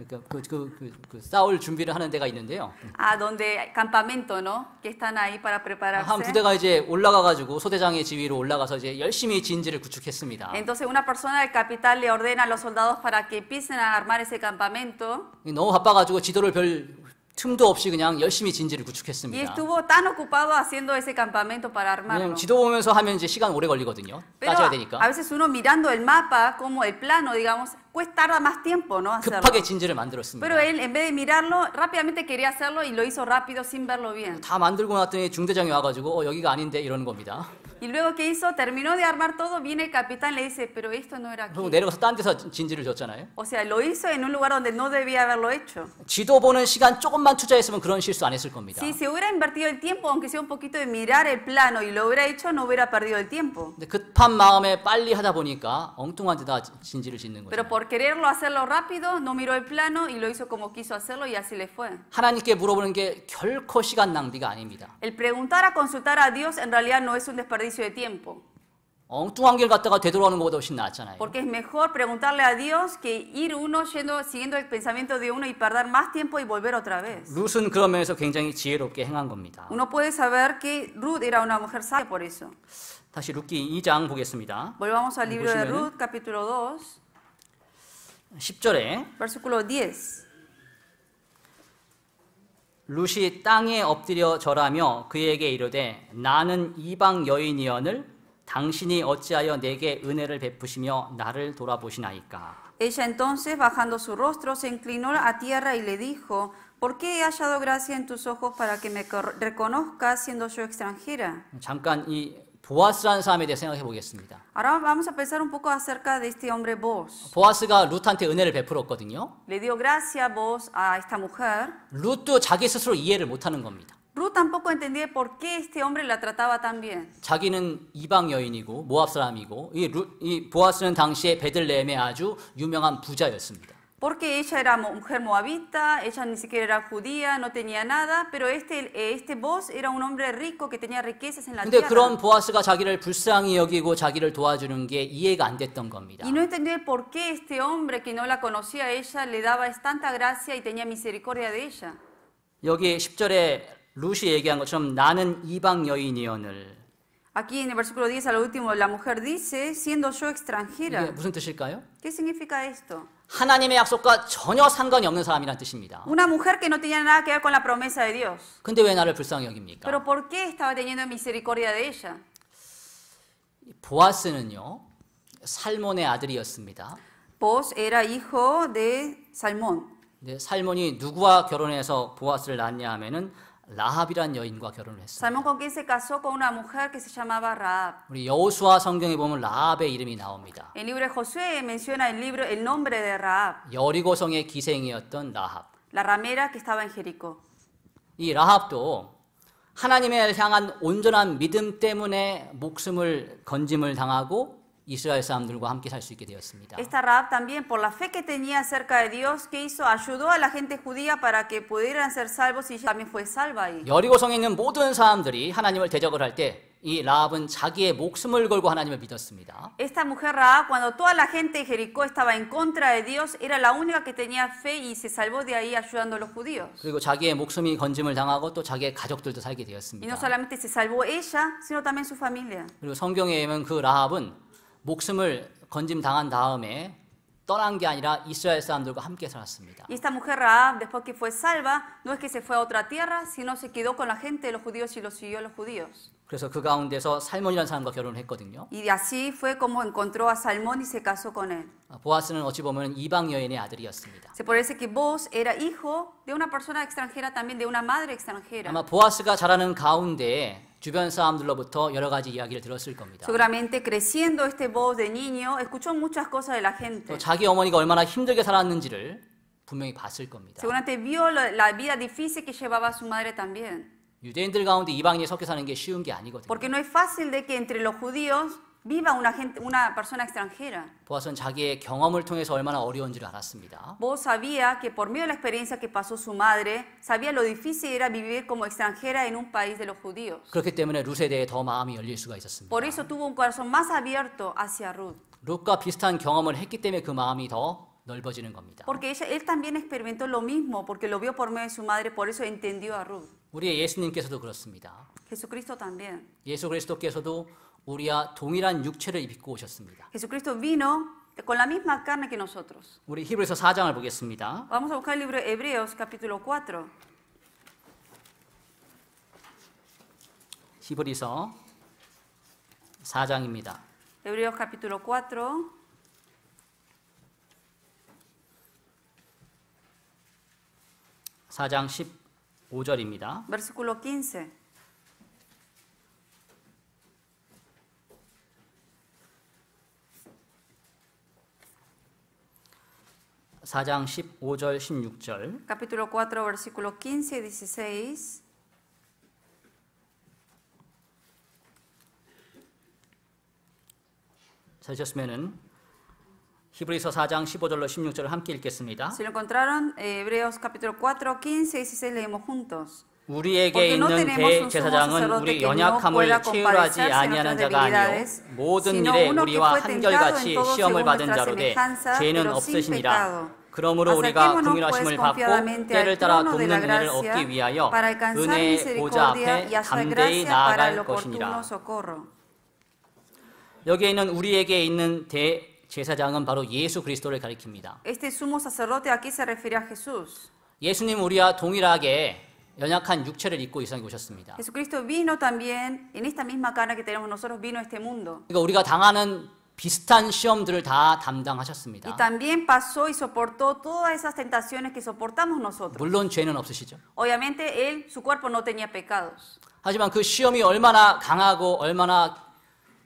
Speaker 1: 그러니까 싸울 준비를 하는 데가 있는데요.
Speaker 2: Donde campamento, ¿no? Que están ahí para prepararse.
Speaker 1: 한 부대가 이제 올라가가지고 소대장의 지휘로 올라가서 이제 열심히 진지를 구축했습니다.
Speaker 2: Entonces una persona del capital le ordena a los soldados para que empiecen a armar ese campamento.
Speaker 1: 너무 바빠가지고 지도를 별 틈도 없이 그냥 열심히 진지를
Speaker 2: Y
Speaker 1: 구축했습니다.
Speaker 2: estuvo tan ocupado haciendo ese campamento para armarlo.
Speaker 1: 지도 보면서 하면 이제 시간 오래 걸리거든요.
Speaker 2: Pero
Speaker 1: 따져야 되니까.
Speaker 2: a veces uno mirando el mapa, como el plano, digamos, pues tarda más tiempo, ¿no? Hacerlo.
Speaker 1: 급하게 진지를 만들었습니다.
Speaker 2: Pero él, en vez de mirarlo, rápidamente quería hacerlo y lo hizo rápido sin verlo bien.
Speaker 1: 다 만들고 났더니 중대장이 와가지고 여기가 아닌데 이러는 겁니다.
Speaker 2: Y luego que hizo, terminó de armar todo, viene el capitán y le dice, pero esto no era aquí.
Speaker 1: 그리고 내려가서 딴 데서 진지를 줬잖아요.
Speaker 2: O sea, lo hizo en un lugar donde no debía haberlo hecho.
Speaker 1: 지도 보는 시간 조금만 투자했으면 그런 실수 안 했을 겁니다.
Speaker 2: Si se hubiera invertido el tiempo, aunque sea un poquito de mirar el plano y lo hubiera hecho, no hubiera perdido el tiempo.
Speaker 1: 근데 급한 마음에 빨리 하다 보니까 엉뚱한 데다 진지를 짓는 거죠.
Speaker 2: Pero por quererlo hacerlo rápido, no miró el plano y lo hizo como quiso hacerlo y así le fue.
Speaker 1: 하나님께 물어보는 게 결코 시간 낭비가 아닙니다.
Speaker 2: El preguntar a consultar a Dios en realidad no es un desperdicio de tiempo.
Speaker 1: 엉뚱한 길 갔다가 되돌아오는 것보다 훨씬 낫잖아요.
Speaker 2: Porque es mejor preguntarle a Dios que ir uno siguiendo el pensamiento de uno y perder más tiempo y volver otra vez.
Speaker 1: 룻은 그런 면에서 굉장히 지혜롭게 행한 겁니다.
Speaker 2: Uno puede saber que Ruth era una mujer sabia por eso.
Speaker 1: 다시 룻기 2장 보겠습니다.
Speaker 2: Volvamos al libro de Ruth, capítulo 2,
Speaker 1: 10절에
Speaker 2: versículo 10.
Speaker 1: 룻이 땅에 엎드려 절하며 그에게 이르되 나는 이방 여인이언을 당신이 어찌하여 내게 은혜를 베푸시며 나를 돌아보시나이까.
Speaker 2: Ella entonces, bajando su rostro, se inclinó a tierra y le dijo, ¿por qué he hallado gracia en tus ojos para que me reconozcas siendo yo extranjera?
Speaker 1: 잠깐 이 보아스라는 사람에 대해 생각해 보겠습니다.
Speaker 2: Ahora vamos a pensar un poco acerca de este hombre Boaz.
Speaker 1: 보아스가 룻한테 은혜를 베풀었거든요.
Speaker 2: Le dio gracia Boaz a esta mujer.
Speaker 1: 룻도 자기 스스로 이해를 못하는 겁니다.
Speaker 2: Ruth tampoco entendía por qué este hombre la trataba tan bien.
Speaker 1: 자기는 이방 여인이고 모압 사람이고 이 보아스는 당시에 베들레헴의 아주 유명한 부자였습니다.
Speaker 2: Porque ella era mujer moabita, ella ni siquiera era judía, no tenía nada, pero este Boaz era un hombre rico que tenía riquezas en la
Speaker 1: 근데
Speaker 2: tierra.
Speaker 1: 그런 보아스가 자기를 불쌍히 여기고 자기를 도와주는 게 이해가 안 됐던 겁니다.
Speaker 2: Y no entendía por qué este hombre que no la conocía a ella le daba tanta gracia y tenía misericordia de ella.
Speaker 1: 여기 10절에 룻이 얘기한 것처럼 나는 이방 여인이언을
Speaker 2: Aquí en el versículo 10 al último, la mujer dice, siendo yo extranjera.
Speaker 1: 이게 무슨 뜻일까요?
Speaker 2: ¿Qué significa esto?
Speaker 1: 하나님의 약속과 전혀 상관이 없는 사람이란 뜻입니다.
Speaker 2: Una mujer que no tenía nada que ver con la promesa de Dios.
Speaker 1: 근데 왜 나를 불쌍히 여깁니까?
Speaker 2: Pero ¿por qué estaba teniendo misericordia de ella?
Speaker 1: 보아스는요, 살몬의 아들이었습니다.
Speaker 2: Boaz era hijo de Salmón.
Speaker 1: 근데 살몬이 누구와 결혼해서 보아스를 낳았냐 하면은 라합이란 여인과 결혼을 했습니다.
Speaker 2: Salmón con quien se casó con una mujer que se llamaba Rahab.
Speaker 1: 우리 여호수아 성경에 보면 라합의 이름이 나옵니다.
Speaker 2: El libro de Josué menciona el nombre de Rahab.
Speaker 1: 여리고성의 기생이었던 라합.
Speaker 2: La ramera que estaba en Jericó.
Speaker 1: 이 라합도 하나님을 향한 온전한 믿음 때문에 목숨을 건짐을 당하고 이스라엘 사람들과 함께 살 수 있게 되었습니다.
Speaker 2: Esta Rahab también, por la fe que tenía acerca de Dios, ¿qué hizo? Ayudó a la gente judía para que pudieran ser salvos y ella también fue salva ahí.
Speaker 1: 여리고성에 있는 모든 사람들이 하나님을 대적을 할 때 이 라합은 자기의 목숨을 걸고 하나님을 믿었습니다.
Speaker 2: Esta mujer Rahab, cuando toda la gente de Jericó estaba en contra de Dios, era la única que tenía fe y se salvó de ahí ayudando a los judíos.
Speaker 1: 그리고 자기의 목숨이 건짐을 당하고 또 자기의 가족들도 살게
Speaker 2: Y no
Speaker 1: 되었습니다.
Speaker 2: solamente se salvó ella, sino también su familia.
Speaker 1: 그리고 성경에 보면 그 라합은 목숨을 건짐 당한 다음에 떠난 게 아니라 이스라엘 사람들과 함께 살았습니다.
Speaker 2: Y esta mujer Rahab, después que fue salva, no es que se fue a otra tierra, sino se quedó con la gente de los judíos y los siguió a los judíos.
Speaker 1: 그래서 그 가운데서 살몬이라는 사람과 결혼을 했거든요.
Speaker 2: Y así fue como encontró a Salmón y se casó con él.
Speaker 1: 보아스는 어찌 보면 이방 여인의 아들이었습니다.
Speaker 2: Se parece que Boaz era hijo de una persona extranjera, también de una madre extranjera.
Speaker 1: 아마 보아스가 자라는 가운데 주변 사람들로부터 여러 가지 이야기를 들었을 겁니다.
Speaker 2: Seguramente creciendo este Boaz de niño, escuchó muchas cosas de la gente.
Speaker 1: 또 자기 어머니가 얼마나 힘들게 살았는지를 분명히 봤을 겁니다.
Speaker 2: Seguramente vio la vida difícil que llevaba su madre también.
Speaker 1: 유대인들 가운데 이방인이 섞여 사는 게 쉬운 게 아니거든요.
Speaker 2: Porque no es fácil de que entre los judíos viva una persona extranjera.
Speaker 1: 보아스는 자기의 경험을 통해서 얼마나 어려운지를 알았습니다.
Speaker 2: Boaz sabía que por medio de la experiencia que pasó su madre, sabía lo difícil era vivir como extranjera en un país de los judíos.
Speaker 1: 그렇기 때문에 룻에 대해 더 마음이 열릴 수가 있었습니다.
Speaker 2: Por eso tuvo un corazón más abierto hacia Ruth.
Speaker 1: 룻과 비슷한 경험을 했기 때문에 그 마음이 더 넓어지는 겁니다.
Speaker 2: Porque él también experimentó lo mismo, porque lo vio por medio de su madre, por eso entendió a Ruth.
Speaker 1: 우리의 예수님께서도 그렇습니다.
Speaker 2: Jesucristo también.
Speaker 1: 예수 그리스도께서도 우리와 동일한 육체를 입고 오셨습니다.
Speaker 2: Jesucristo vino con la misma carne que nosotros.
Speaker 1: 우리 히브리서 4장을 보겠습니다.
Speaker 2: Vamos a buscar el libro de Hebreos, capítulo 4.
Speaker 1: 히브리서 4장입니다.
Speaker 2: Hebreos, capítulo 4.
Speaker 1: 4장 15절입니다.
Speaker 2: Versículo 15.
Speaker 1: (4장 15절 16절)
Speaker 2: Capítulo 4, versículo 15 y 16.
Speaker 1: 찾으셨으면은 히브리서 4장 15절로 16절을 함께 읽겠습니다.
Speaker 2: Si lo encontraron, Hebreos capítulo 4, 15 y 16 leemos juntos.
Speaker 1: 우리에게 있는 대제사장은 우리 연약함을 체휼하지 아니하는 자가 아니요 모든 일에 우리와 한결같이 시험을 받은 자로되 죄는 없으시니라. 그러므로 우리가 긍휼하심을 받고 때를 따라 돕는 은혜를 얻기 위하여 은혜의 보좌 앞에 담대히 나아갈 것이니라. 여기에 있는 우리에게 있는 대제사장은 바로 예수 그리스도를 가리킵니다.
Speaker 2: Este sumo sacerdote aquí se refiere a Jesús.
Speaker 1: 예수님 우리와 동일하게 연약한 육체를 입고 이 세상에 오셨습니다.
Speaker 2: Jesucristo vino también en esta misma carne que tenemos nosotros, vino a este mundo.
Speaker 1: 그러니까 우리가 당하는 비슷한 시험들을 다 담당하셨습니다.
Speaker 2: Y también pasó y soportó todas esas tentaciones que soportamos nosotros.
Speaker 1: 물론 죄는 없으시죠.
Speaker 2: Obviamente él, su cuerpo no tenía pecados.
Speaker 1: 하지만 그 시험이 얼마나 강하고 얼마나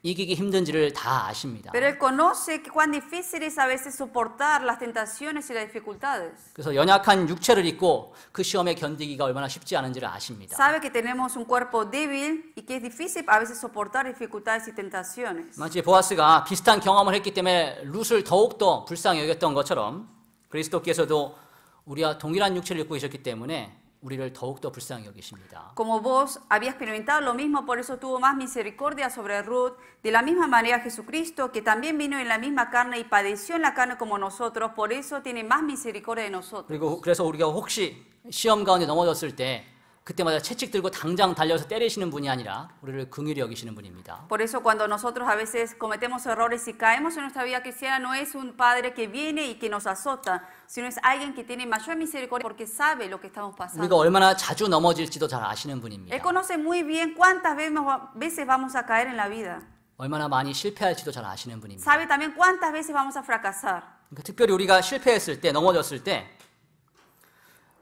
Speaker 1: 이기기 힘든지를 다 아십니다.
Speaker 2: Pero él conoce cuán difícil es a veces soportar las tentaciones y las dificultades.
Speaker 1: 그래서 연약한 육체를 입고 그 시험에 견디기가 얼마나 쉽지 않은지를 아십니다.
Speaker 2: Sabe que tenemos un cuerpo débil y que es difícil a veces soportar dificultades y tentaciones.
Speaker 1: 마치 보아스가 비슷한 경험을 했기 때문에 룻을 더욱더 불쌍히 여겼던 것처럼 그리스도께서도 우리와 동일한 육체를 입고 계셨기 때문에 우리를 더욱더 불쌍히 여기십니다.
Speaker 2: Como vos había experimentado lo mismo, por eso tuvo más misericordia sobre Ruth. De la misma manera Jesucristo, que también vino en la misma carne y padeció en la carne como nosotros, por eso tiene más misericordia de nosotros.
Speaker 1: 그리고 그래서 우리가 혹시 시험 가운데 넘어졌을 때 그때마다 채찍 들고 당장 달려서 때리시는 분이 아니라 우리를 긍휼히 여기시는 분입니다.
Speaker 2: Por eso cuando nosotros a veces cometemos errores y caemos en nuestra vida cristiana, no es un padre que viene y que nos azota, sino es alguien que tiene mayor misericordia porque sabe lo que estamos
Speaker 1: 우리가
Speaker 2: pasando.
Speaker 1: 얼마나 자주 넘어질지도 잘 아시는
Speaker 2: Él
Speaker 1: 분입니다.
Speaker 2: conoce muy bien cuántas veces vamos a caer en la vida.
Speaker 1: 얼마나 많이 실패할지도 잘 아시는 분입니다.
Speaker 2: Sabe también cuántas veces vamos a fracasar.
Speaker 1: 그러니까 특별히 우리가 실패했을 때, 넘어졌을 때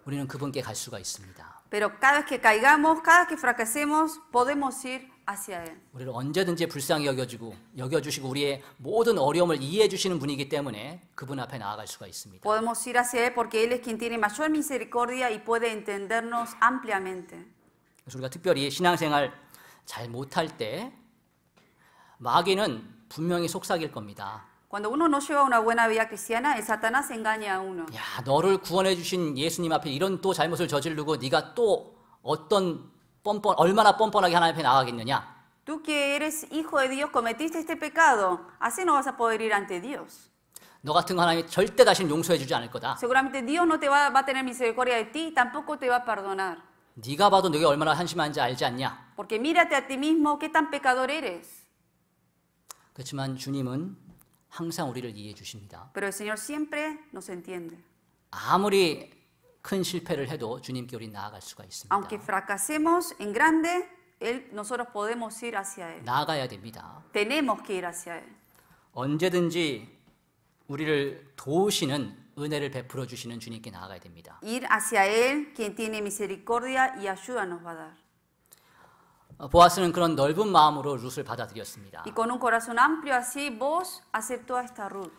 Speaker 1: 우리는 그분께 갈 수가 있습니다.
Speaker 2: Pero cada vez que caigamos, cada vez que fracasemos, podemos ir hacia Él.
Speaker 1: 우리를 언제든지 불쌍히 여겨주시고 우리의 모든 어려움을 이해해 주시는 분이기 때문에 그분 앞에 나아갈 수가 있습니다.
Speaker 2: Podemos ir hacia Él porque Él es quien tiene mayor misericordia y puede entendernos ampliamente.
Speaker 1: 그래서 우리가 특별히 신앙생활 잘 못할 때 마귀는 분명히 속삭일 겁니다.
Speaker 2: Cuando uno no lleva una buena vida cristiana, el Satanás engaña a uno.
Speaker 1: 야, 너를 구원해 주신 예수님 앞에 이런 또 잘못을 저지르고 네가 또 어떤 얼마나 뻔뻔하게 하나님 앞에 나가겠느냐?
Speaker 2: Tú que eres hijo de Dios, cometiste este pecado, así no vas a poder ir ante Dios.
Speaker 1: 너 같은 거 하나님이 절대 다시는 용서해 주지 않을 거다.
Speaker 2: Seguramente Dios no te va a tener misericordia de ti, tampoco te va a perdonar.
Speaker 1: 네가 봐도 너가 얼마나 한심한지 알지 않냐?
Speaker 2: Porque mírate a ti mismo, qué tan pecador eres.
Speaker 1: 그렇지만 주님은 항상 우리를 이해해 주십니다.
Speaker 2: Pero el Señor siempre nos entiende.
Speaker 1: 아무리 큰 실패를 해도 주님께 우리 나아갈 수가 있습니다.
Speaker 2: Aunque fracasemos en grande, nosotros podemos ir hacia Él.
Speaker 1: 나아가야 됩니다.
Speaker 2: Tenemos que ir hacia Él.
Speaker 1: 언제든지 우리를 도우시는 은혜를 베풀어 주시는 주님께 나아가야 됩니다.
Speaker 2: Ir hacia Él, quien tiene misericordia y ayuda nos va a dar.
Speaker 1: 보아스는 그런 넓은 마음으로 룻을 받아들였습니다.
Speaker 2: Y con un corazón amplio así, vos aceptó a esta Ruth.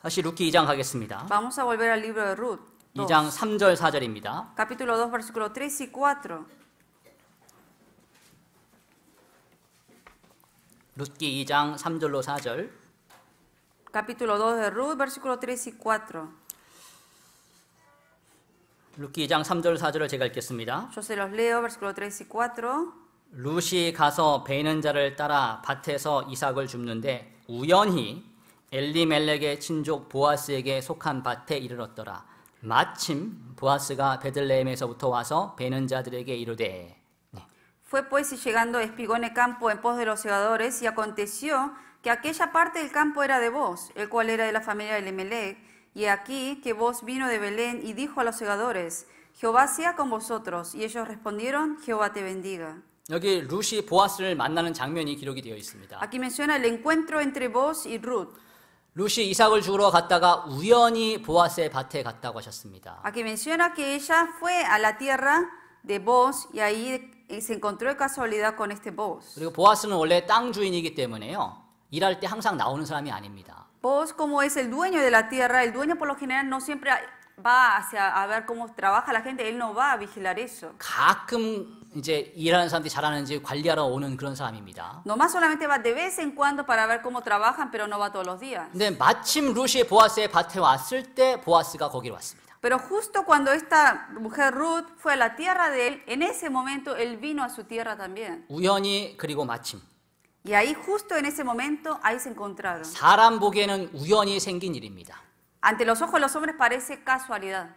Speaker 1: 다시 룻기 2장 가겠습니다.
Speaker 2: Vamos a volver al libro de Ruth.
Speaker 1: 2장 3절 4절입니다.
Speaker 2: Capítulo 2, versículo 3 y 4.
Speaker 1: 룻기 2장 3절로 4절.
Speaker 2: Capítulo 2 de Ruth, versículo 3 y 4.
Speaker 1: 룻기 2장 3절 4절을 제가 읽겠습니다.
Speaker 2: Yo se los leo, versículo 3 y 4.
Speaker 1: 룻이 가서 베는 자를 따라 밭에서 이삭을 줍는데 우연히 엘리멜렉의 친족 보아스에게 속한 밭에 이르렀더라. 마침 보아스가 베들레헴에서부터 와서 베는 자들에게 이르되.
Speaker 2: Fue pues y llegando espigó en el campo en pos de los segadores y aconteció que aquella parte del campo era de vos, el cual era de la familia de Elimelec, y aquí que vos vino de Belén y dijo a los segadores, Jehová sea con vosotros. Y ellos respondieron, Jehová te bendiga.
Speaker 1: 여기 룻이 보아스를 만나는 장면이 기록이 되어 있습니다.
Speaker 2: Aquí menciona el encuentro entre vos y Ruth.
Speaker 1: 룻이 이삭을 주러 갔다가 우연히 보아스의 밭에 갔다고 하셨습니다.
Speaker 2: Aquí menciona que ella fue a la tierra de vos y ahí se encontró de casualidad con este vos.
Speaker 1: 그리고 보아스는 원래 땅 주인이기 때문에요. 일할 때 항상 나오는 사람이 아닙니다.
Speaker 2: Vos, como es el dueño de la tierra, el dueño por lo general no siempre va a ver cómo trabaja la gente, él no va a vigilar eso.
Speaker 1: 가끔 이제 일하는 사람들이 잘하는지 관리하러 오는 그런 사람입니다.
Speaker 2: Nomás solamente va de vez en cuando para ver cómo trabajan, pero no va todos los días.
Speaker 1: 근데 마침 룻이 보아스의 밭에 왔을 때 보아스가 거기로 왔습니다.
Speaker 2: Pero justo cuando esta mujer Ruth fue a la tierra de él, en ese momento él vino a su tierra también.
Speaker 1: 우연히 그리고 마침.
Speaker 2: Y ahí justo en ese momento, ahí se encontraron.
Speaker 1: 사람 보기에는 우연히 생긴 일입니다.
Speaker 2: Ante los ojos de los hombres parece casualidad.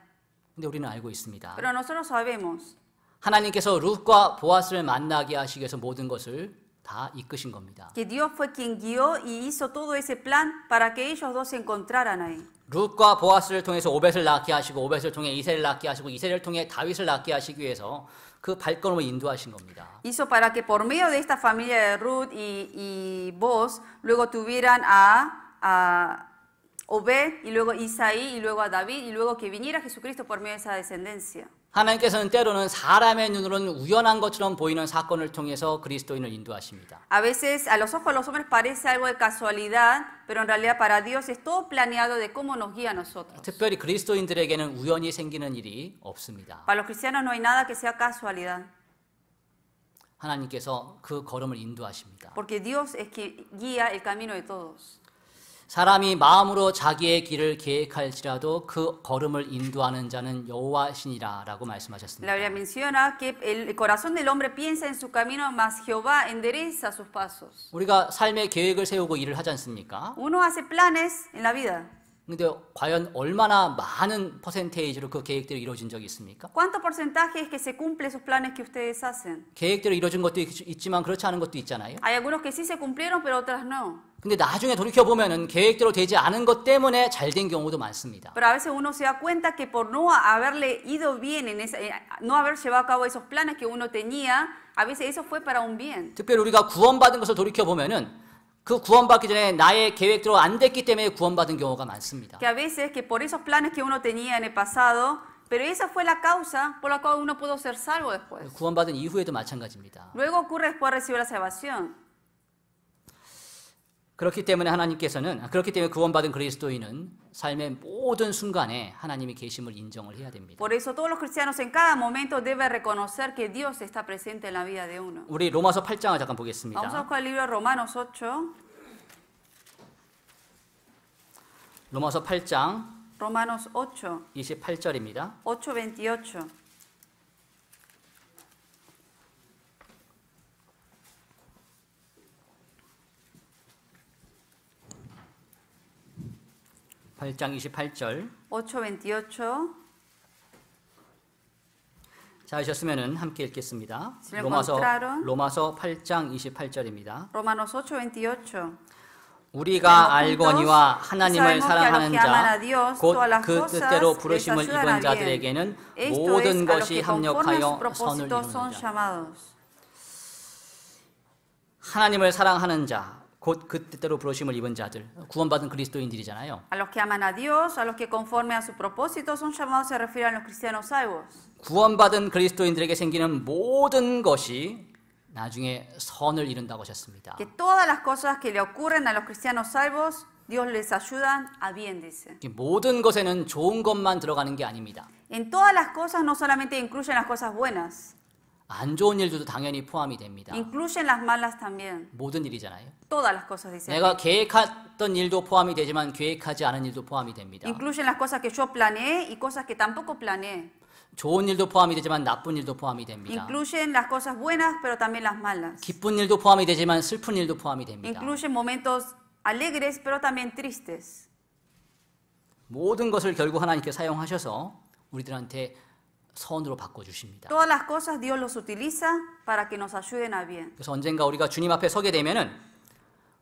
Speaker 1: 근데 우리는 알고 있습니다.
Speaker 2: Pero nosotros sabemos.
Speaker 1: 하나님께서 룻과 보아스를 만나게 하시기 위해서 모든 것을 다 이끄신 겁니다.
Speaker 2: Que Dios fue quien guió y hizo todo ese plan para que ellos dos se encontraran ahí.
Speaker 1: 룻과 보아스를 통해서 오벳을 낳게 하시고 오벳을 통해 이새를 낳게 하시고 이새를 통해 다윗을 낳게 하시기 위해서 그 발걸음을 인도하신 겁니다.
Speaker 2: Hizo para que por medio de esta familia de Ruth y vos luego tuvieran a Obed y luego Isaí y luego a David y luego que viniera Jesucristo por medio de esa descendencia.
Speaker 1: 하나님께서는 때로는 사람의 눈으로는 우연한 것처럼 보이는 사건을 통해서 그리스도인을 인도하십니다.
Speaker 2: A veces a los ojos de los hombres parece algo de casualidad, pero en realidad para Dios es todo planeado de cómo nos guía a nosotros.
Speaker 1: 특별히 그리스도인들에게는 우연히 생기는 일이 없습니다.
Speaker 2: Para los cristianos no hay nada que sea casualidad.
Speaker 1: 하나님께서 그 걸음을 인도하십니다.
Speaker 2: Porque Dios es quien guía el camino de todos.
Speaker 1: 사람이 마음으로 자기의 길을 계획할지라도 그 걸음을 인도하는 자는 여호와시니라라고 말씀하셨습니다.
Speaker 2: La Biblia menciona que el corazón del hombre piensa en su camino, mas Jehová endereza sus pasos.
Speaker 1: 우리가 삶의 계획을 세우고 일을 하지 않습니까?
Speaker 2: Uno hace planes en la vida.
Speaker 1: 근데 과연 얼마나 많은 퍼센테이지로 그 계획대로 이루어진 적이 있습니까?
Speaker 2: ¿Cuánto porcentaje es que se cumple esos planes que ustedes hacen?
Speaker 1: 계획대로 이루어진 것도 있지만 그렇지 않은 것도 있잖아요.
Speaker 2: Hay algunos que sí se cumplieron, pero otras no.
Speaker 1: 근데 나중에 돌이켜 보면은 계획대로 되지 않은 것 때문에 잘 된 경우도 많습니다.
Speaker 2: Pero a veces uno se da cuenta que por no haberle ido bien no haber llevado a cabo esos planes que uno tenía, a veces eso fue para un bien.
Speaker 1: 특별히 우리가 구원받은 것을 돌이켜 보면은 그 구원받기 전에 나의 계획대로 안 됐기 때문에 구원받은 경우가 많습니다.
Speaker 2: Que a veces que por esos planes que uno tenía en el pasado, pero esa fue la causa por la cual uno pudo ser salvo después.
Speaker 1: 구원받은 이후에도 마찬가지입니다.
Speaker 2: Luego ocurre después de recibir la salvación.
Speaker 1: 그렇기 때문에 구원받은 그리스도인은 삶의 모든 순간에 하나님이 계심을 인정을 해야 됩니다.
Speaker 2: Por eso todos los cristianos en cada momento deben reconocer que Dios está presente en la vida de uno.
Speaker 1: 우리 로마서 8장을 잠깐 보겠습니다.
Speaker 2: Vamos a buscar el libro de Romanos 8.
Speaker 1: 로마서 8장
Speaker 2: Romanos 8,
Speaker 1: 28절입니다.
Speaker 2: 8:28.
Speaker 1: (8장 28절)
Speaker 2: 8:28.
Speaker 1: 찾으셨으면 함께 읽겠습니다.
Speaker 2: Si lo
Speaker 1: 로마서
Speaker 2: encontraron,
Speaker 1: 8장 28절입니다.
Speaker 2: Romanos 8:28.
Speaker 1: 우리가 알거니와 하나님을 사랑하는 자 곧 그 뜻대로 부르심을 입은 자들에게는 모든 것이 합력하여 선을 이루느니라. 하나님을 사랑하는 자 곧 그 뜻대로 부르심을 입은 자들, 구원받은 그리스도인들이잖아요.
Speaker 2: A los que aman a Dios, a los que conforme a su propósito son llamados, se refieren a los cristianos salvos.
Speaker 1: 구원받은 그리스도인들에게 생기는 모든 것이 나중에 선을 이룬다고 하셨습니다.
Speaker 2: Que todas las cosas que le ocurren a los cristianos salvos, Dios les ayudan a bien, dice.
Speaker 1: 모든 것에는 좋은 것만 들어가는 게 아닙니다.
Speaker 2: En todas las cosas no solamente incluyen las cosas buenas.
Speaker 1: 안 좋은 일들도 당연히 포함이 됩니다.
Speaker 2: Incluyen las malas también.
Speaker 1: 모든 일이잖아요.
Speaker 2: Todas las cosas, dice.
Speaker 1: 내가 계획했던 일도 포함이 되지만 계획하지 않은 일도 포함이 됩니다.
Speaker 2: Incluyen las cosas que yo planeé y cosas que tampoco planeé.
Speaker 1: 좋은 일도 포함이 되지만 나쁜 일도 포함이 됩니다.
Speaker 2: Incluyen las cosas buenas, pero también las malas.
Speaker 1: 기쁜 일도 포함이 되지만 슬픈 일도 포함이 됩니다.
Speaker 2: Incluyen momentos alegres, pero también tristes.
Speaker 1: 모든 것을 결국 하나님께 사용하셔서 우리들한테 선으로 바꿔주십니다.
Speaker 2: Todas las cosas Dios los utiliza para que nos ayuden a bien.
Speaker 1: 그래서 언젠가 우리가 주님 앞에 서게 되면은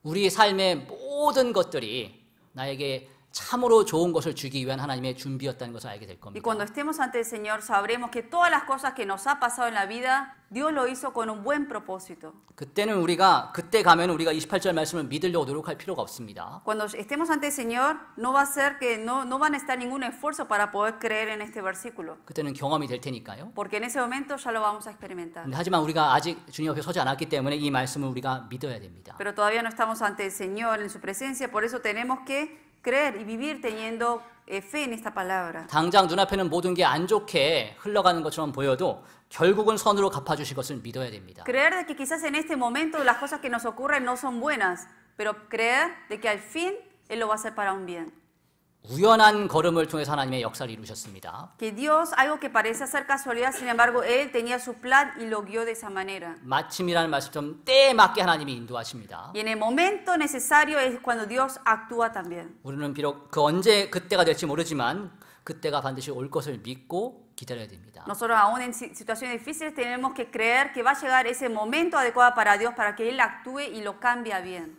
Speaker 1: 우리 삶의 모든 것들이 나에게 참으로 좋은 것을 주기 위한 하나님의 준비였다는 것을 알게 될 겁니다.
Speaker 2: Y cuando estemos ante el Señor sabremos que todas las cosas que nos ha pasado en la vida, Dios lo hizo con un buen propósito.
Speaker 1: 그때 가면 우리가 28절 말씀을 믿으려고 노력할 필요가 없습니다.
Speaker 2: Cuando estemos ante el Señor, no va a ser que no van a necesitar ningún esfuerzo para poder creer en este versículo.
Speaker 1: 그때는 경험이 될 테니까요.
Speaker 2: Porque en ese momento ya lo vamos a experimentar.
Speaker 1: 하지만 우리가 아직 주님 앞에 서지 않았기 때문에 이 말씀을 우리가 믿어야 됩니다.
Speaker 2: Pero todavía no estamos ante el Señor en su presencia, por eso tenemos que creer y vivir teniendo fe en esta palabra.
Speaker 1: 당장 눈앞에는 모든 게 안 좋게 흘러가는 것처럼 보여도 결국은 선으로 갚아주실 것을 믿어야 됩니다.
Speaker 2: Creer de que quizás en este momento las cosas que nos ocurren no son buenas, pero creer de que al fin Él lo va a hacer para un bien.
Speaker 1: 우연한 걸음을 통해서 하나님의 역사를 이루셨습니다.
Speaker 2: Que Dios, algo que parece ser casualidad, sin embargo, Él tenía su plan y lo guió de esa manera.
Speaker 1: 마침이라는 말씀처럼 때에 맞게 하나님이 인도하십니다.
Speaker 2: Y en el momento necesario es cuando Dios actúa también.
Speaker 1: 우리는 비록 언제 그때가 될지 모르지만 그때가 반드시 올 것을 믿고 기다려야 됩니다.
Speaker 2: Nosotros aún en situaciones difíciles tenemos que creer que va a llegar ese momento adecuado para Dios para que Él actúe y lo cambie a bien.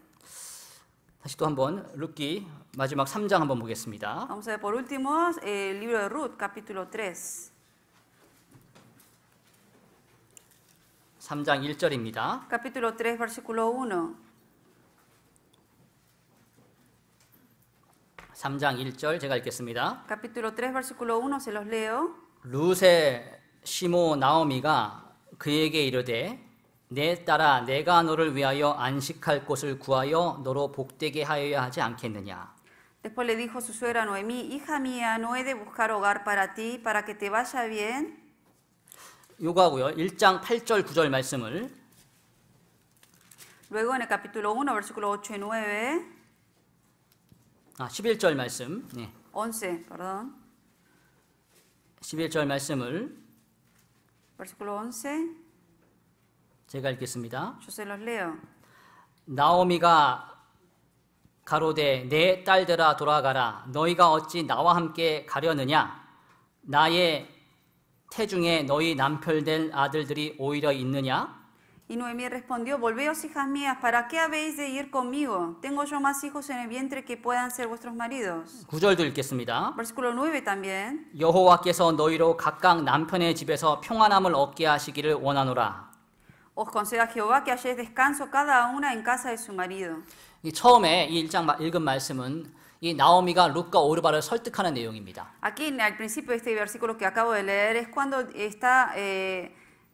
Speaker 1: 다시 또 한번 룻기 마지막 3장 한번 보겠습니다.
Speaker 2: Vamos a ver por último el libro de Ruth, capítulo 3.
Speaker 1: 3장 1절입니다.
Speaker 2: Capítulo 3, versículo 1.
Speaker 1: 3장 1절 제가 읽겠습니다.
Speaker 2: Capítulo 3, versículo 1, se los leo.
Speaker 1: 룻의 시모 나오미가 그에게 이르되 내 딸아 내가 너를 위하여 안식할 곳을 구하여 너로 복되게 하여야 하지 않겠느냐.
Speaker 2: Después le dijo su suegra Noemí, hija mía, ¿no he de buscar hogar para ti, para que te vaya bien?
Speaker 1: 요거하고요. 1장 8절 9절 말씀을
Speaker 2: Luego en el capítulo 1, versículo 8 y 9.
Speaker 1: 11절 말씀. 네.
Speaker 2: 11, perdón.
Speaker 1: 11절 말씀을
Speaker 2: Versículo 11.
Speaker 1: 제가 읽겠습니다.
Speaker 2: Yo se los leo.
Speaker 1: 나오미가 가로되 내 딸들아 돌아가라. 너희가 어찌 나와 함께 가려느냐? 나의 태중에 너희 남편 될 아들들이 오히려 있느냐?
Speaker 2: Y Noemí respondió, volveos, hijas mías, ¿para qué habéis de ir conmigo? Tengo yo más hijos en el vientre que puedan ser vuestros maridos.
Speaker 1: 9절도 읽겠습니다.
Speaker 2: Versículo 9 también.
Speaker 1: 여호와께서 너희로 각각 남편의 집에서 평안함을 얻게 하시기를 원하노라.
Speaker 2: Os conceda Jehová que halléis descanso cada una en casa de su marido.
Speaker 1: 처음에 이 1장 읽은 말씀은 이 나오미가 룻과 오르바를 설득하는 내용입니다.
Speaker 2: Aquí al principio de este versículo que acabo de leer es cuando está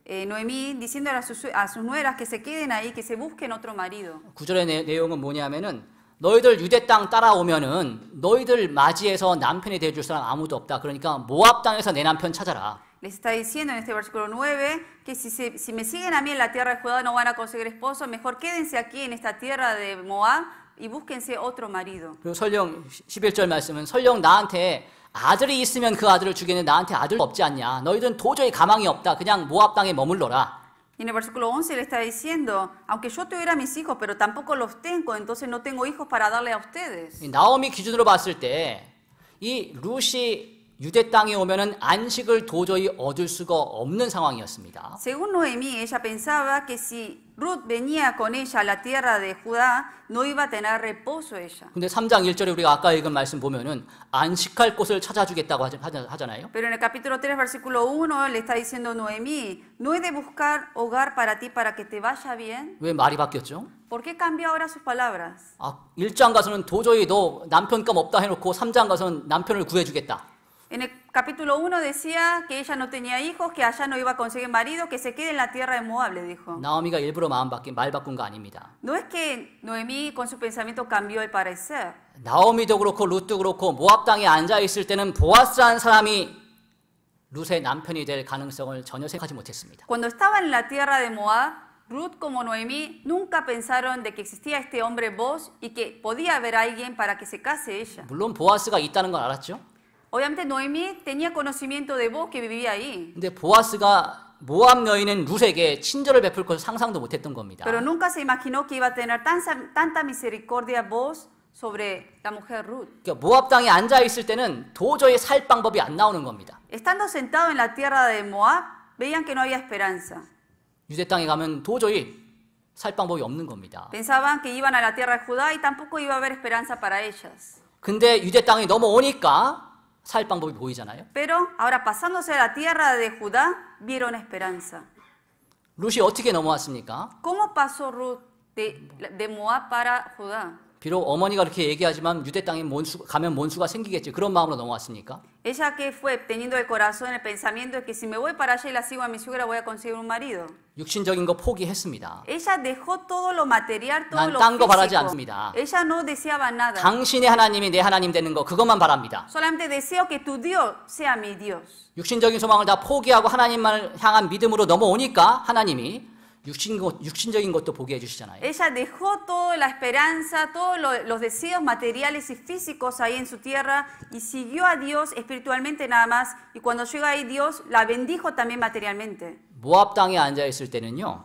Speaker 2: Noemí diciéndole a sus nueras que se queden ahí, que se busquen otro marido.
Speaker 1: 9절의 내용은 뭐냐면은 너희들 유대 땅 따라오면은 너희들 맞이해서 남편이 되어줄 사람 아무도 없다. 그러니까 모압 땅에서 내 남편 찾아라.
Speaker 2: Les está diciendo en este versículo 9 que si me siguen a mí en la tierra de Judá no van a conseguir esposo, mejor quédense aquí en esta tierra de Moab y búsquense otro marido.
Speaker 1: 그리고 설령 11절 말씀은 설령 나한테 아들이 있으면 그 아들을 주겠는데 나한테 아들 없지 않냐? 너희들은 도저히 가망이 없다. 그냥 모압 땅에 머물러라.
Speaker 2: Y en el versículo 11 le está diciendo, aunque yo tuviera mis hijos, pero tampoco los tengo, entonces no tengo hijos para darle a ustedes.
Speaker 1: 나오미 기준으로 봤을 때 이 룻이 유대 땅에 오면은 안식을 도저히 얻을 수가 없는 상황이었습니다.
Speaker 2: Según Noemí, ella pensaba que si Ruth venía con ella a la tierra de Judá, no iba a tener reposo ella.
Speaker 1: 근데 3장 1절에 우리가 아까 읽은 말씀 보면은 안식할 곳을 찾아주겠다고 하잖아요.
Speaker 2: Pero en el capítulo 3, versículo 1, le está diciendo Noemí, ¿no he de buscar hogar para ti para que te vaya bien?
Speaker 1: 왜 말이 바뀌었죠?
Speaker 2: ¿Por qué cambió ahora sus palabras?
Speaker 1: 1장 가서는 도저히 너 남편감 없다 해놓고 3장 가서는 남편을 구해주겠다.
Speaker 2: En el capítulo 1 decía que ella no tenía hijos, que allá no iba a conseguir marido, que se quede en la tierra de Moab, le dijo.
Speaker 1: 나오미가 일부러 말 바꾼 거 아닙니다.
Speaker 2: No es que Noemí con su pensamiento cambió el parecer.
Speaker 1: 나오미도 그렇고 룻도 그렇고 모압 땅에 앉아 있을 때는 보아스라는 사람이 룻의 남편이 될 가능성을 전혀 생각하지 못했습니다.
Speaker 2: Cuando estaban en la tierra de Moab, Ruth como Noemí nunca pensaron de que existía este hombre Boaz y que podía haber alguien para que se case ella.
Speaker 1: 물론 보아스가 있다는 건 알았죠.
Speaker 2: Obviamente Noemí tenía conocimiento de Boaz que vivía ahí.
Speaker 1: 근데 보아스가 모압 여인인 룻에게 친절을 베풀 것을 상상도 못했던 겁니다.
Speaker 2: Pero nunca se imaginó que iba a tener tanta misericordia Boaz sobre la mujer Ruth.
Speaker 1: 그러니까 모압 땅에 앉아 있을 때는 도저히 살 방법이 안 나오는 겁니다.
Speaker 2: Estando sentado en la tierra de Moab, veían que no había esperanza.
Speaker 1: 유대 땅에 가면 도저히 살 방법이 없는 겁니다.
Speaker 2: Pensaban que iban a la tierra de Judá y tampoco iba a haber esperanza para ellas.
Speaker 1: 근데 유대 땅에 넘어오니까 살 방법이 보이잖아요.
Speaker 2: Pero ahora pasándose a la tierra de Judá, vieron esperanza.
Speaker 1: 룻이 어떻게 넘어왔습니까?
Speaker 2: ¿Cómo pasó Ruth de Moab para Judá?
Speaker 1: 비록 어머니가 그렇게 얘기하지만 유대 땅에 가면 몬수가 생기겠지. 그런 마음으로 넘어왔습니까?
Speaker 2: Ella que fue teniendo el corazón, el pensamiento de que si me voy para allá y la sigo a mi suegra voy a conseguir un marido.
Speaker 1: 육신적인 거 포기했습니다.
Speaker 2: Ella dejó todo lo material, todo
Speaker 1: 난
Speaker 2: lo
Speaker 1: 딴 거 바라지
Speaker 2: físico.
Speaker 1: 않습니다.
Speaker 2: Ella no deseaba nada.
Speaker 1: 당신의 하나님이 내 하나님 되는 거 그것만 바랍니다.
Speaker 2: Solamente deseo que tu Dios sea mi Dios.
Speaker 1: 육신적인 소망을 다 포기하고 하나님만을 향한 믿음으로 넘어오니까 하나님이 육신적인 것도 보게 해주시잖아요.
Speaker 2: Ella dejó toda la esperanza, todos los deseos materiales y físicos ahí en su tierra y siguió a Dios espiritualmente nada más. Y cuando llegó ahí Dios la bendijo también materialmente.
Speaker 1: 모압 땅에 앉아 있을 때는요.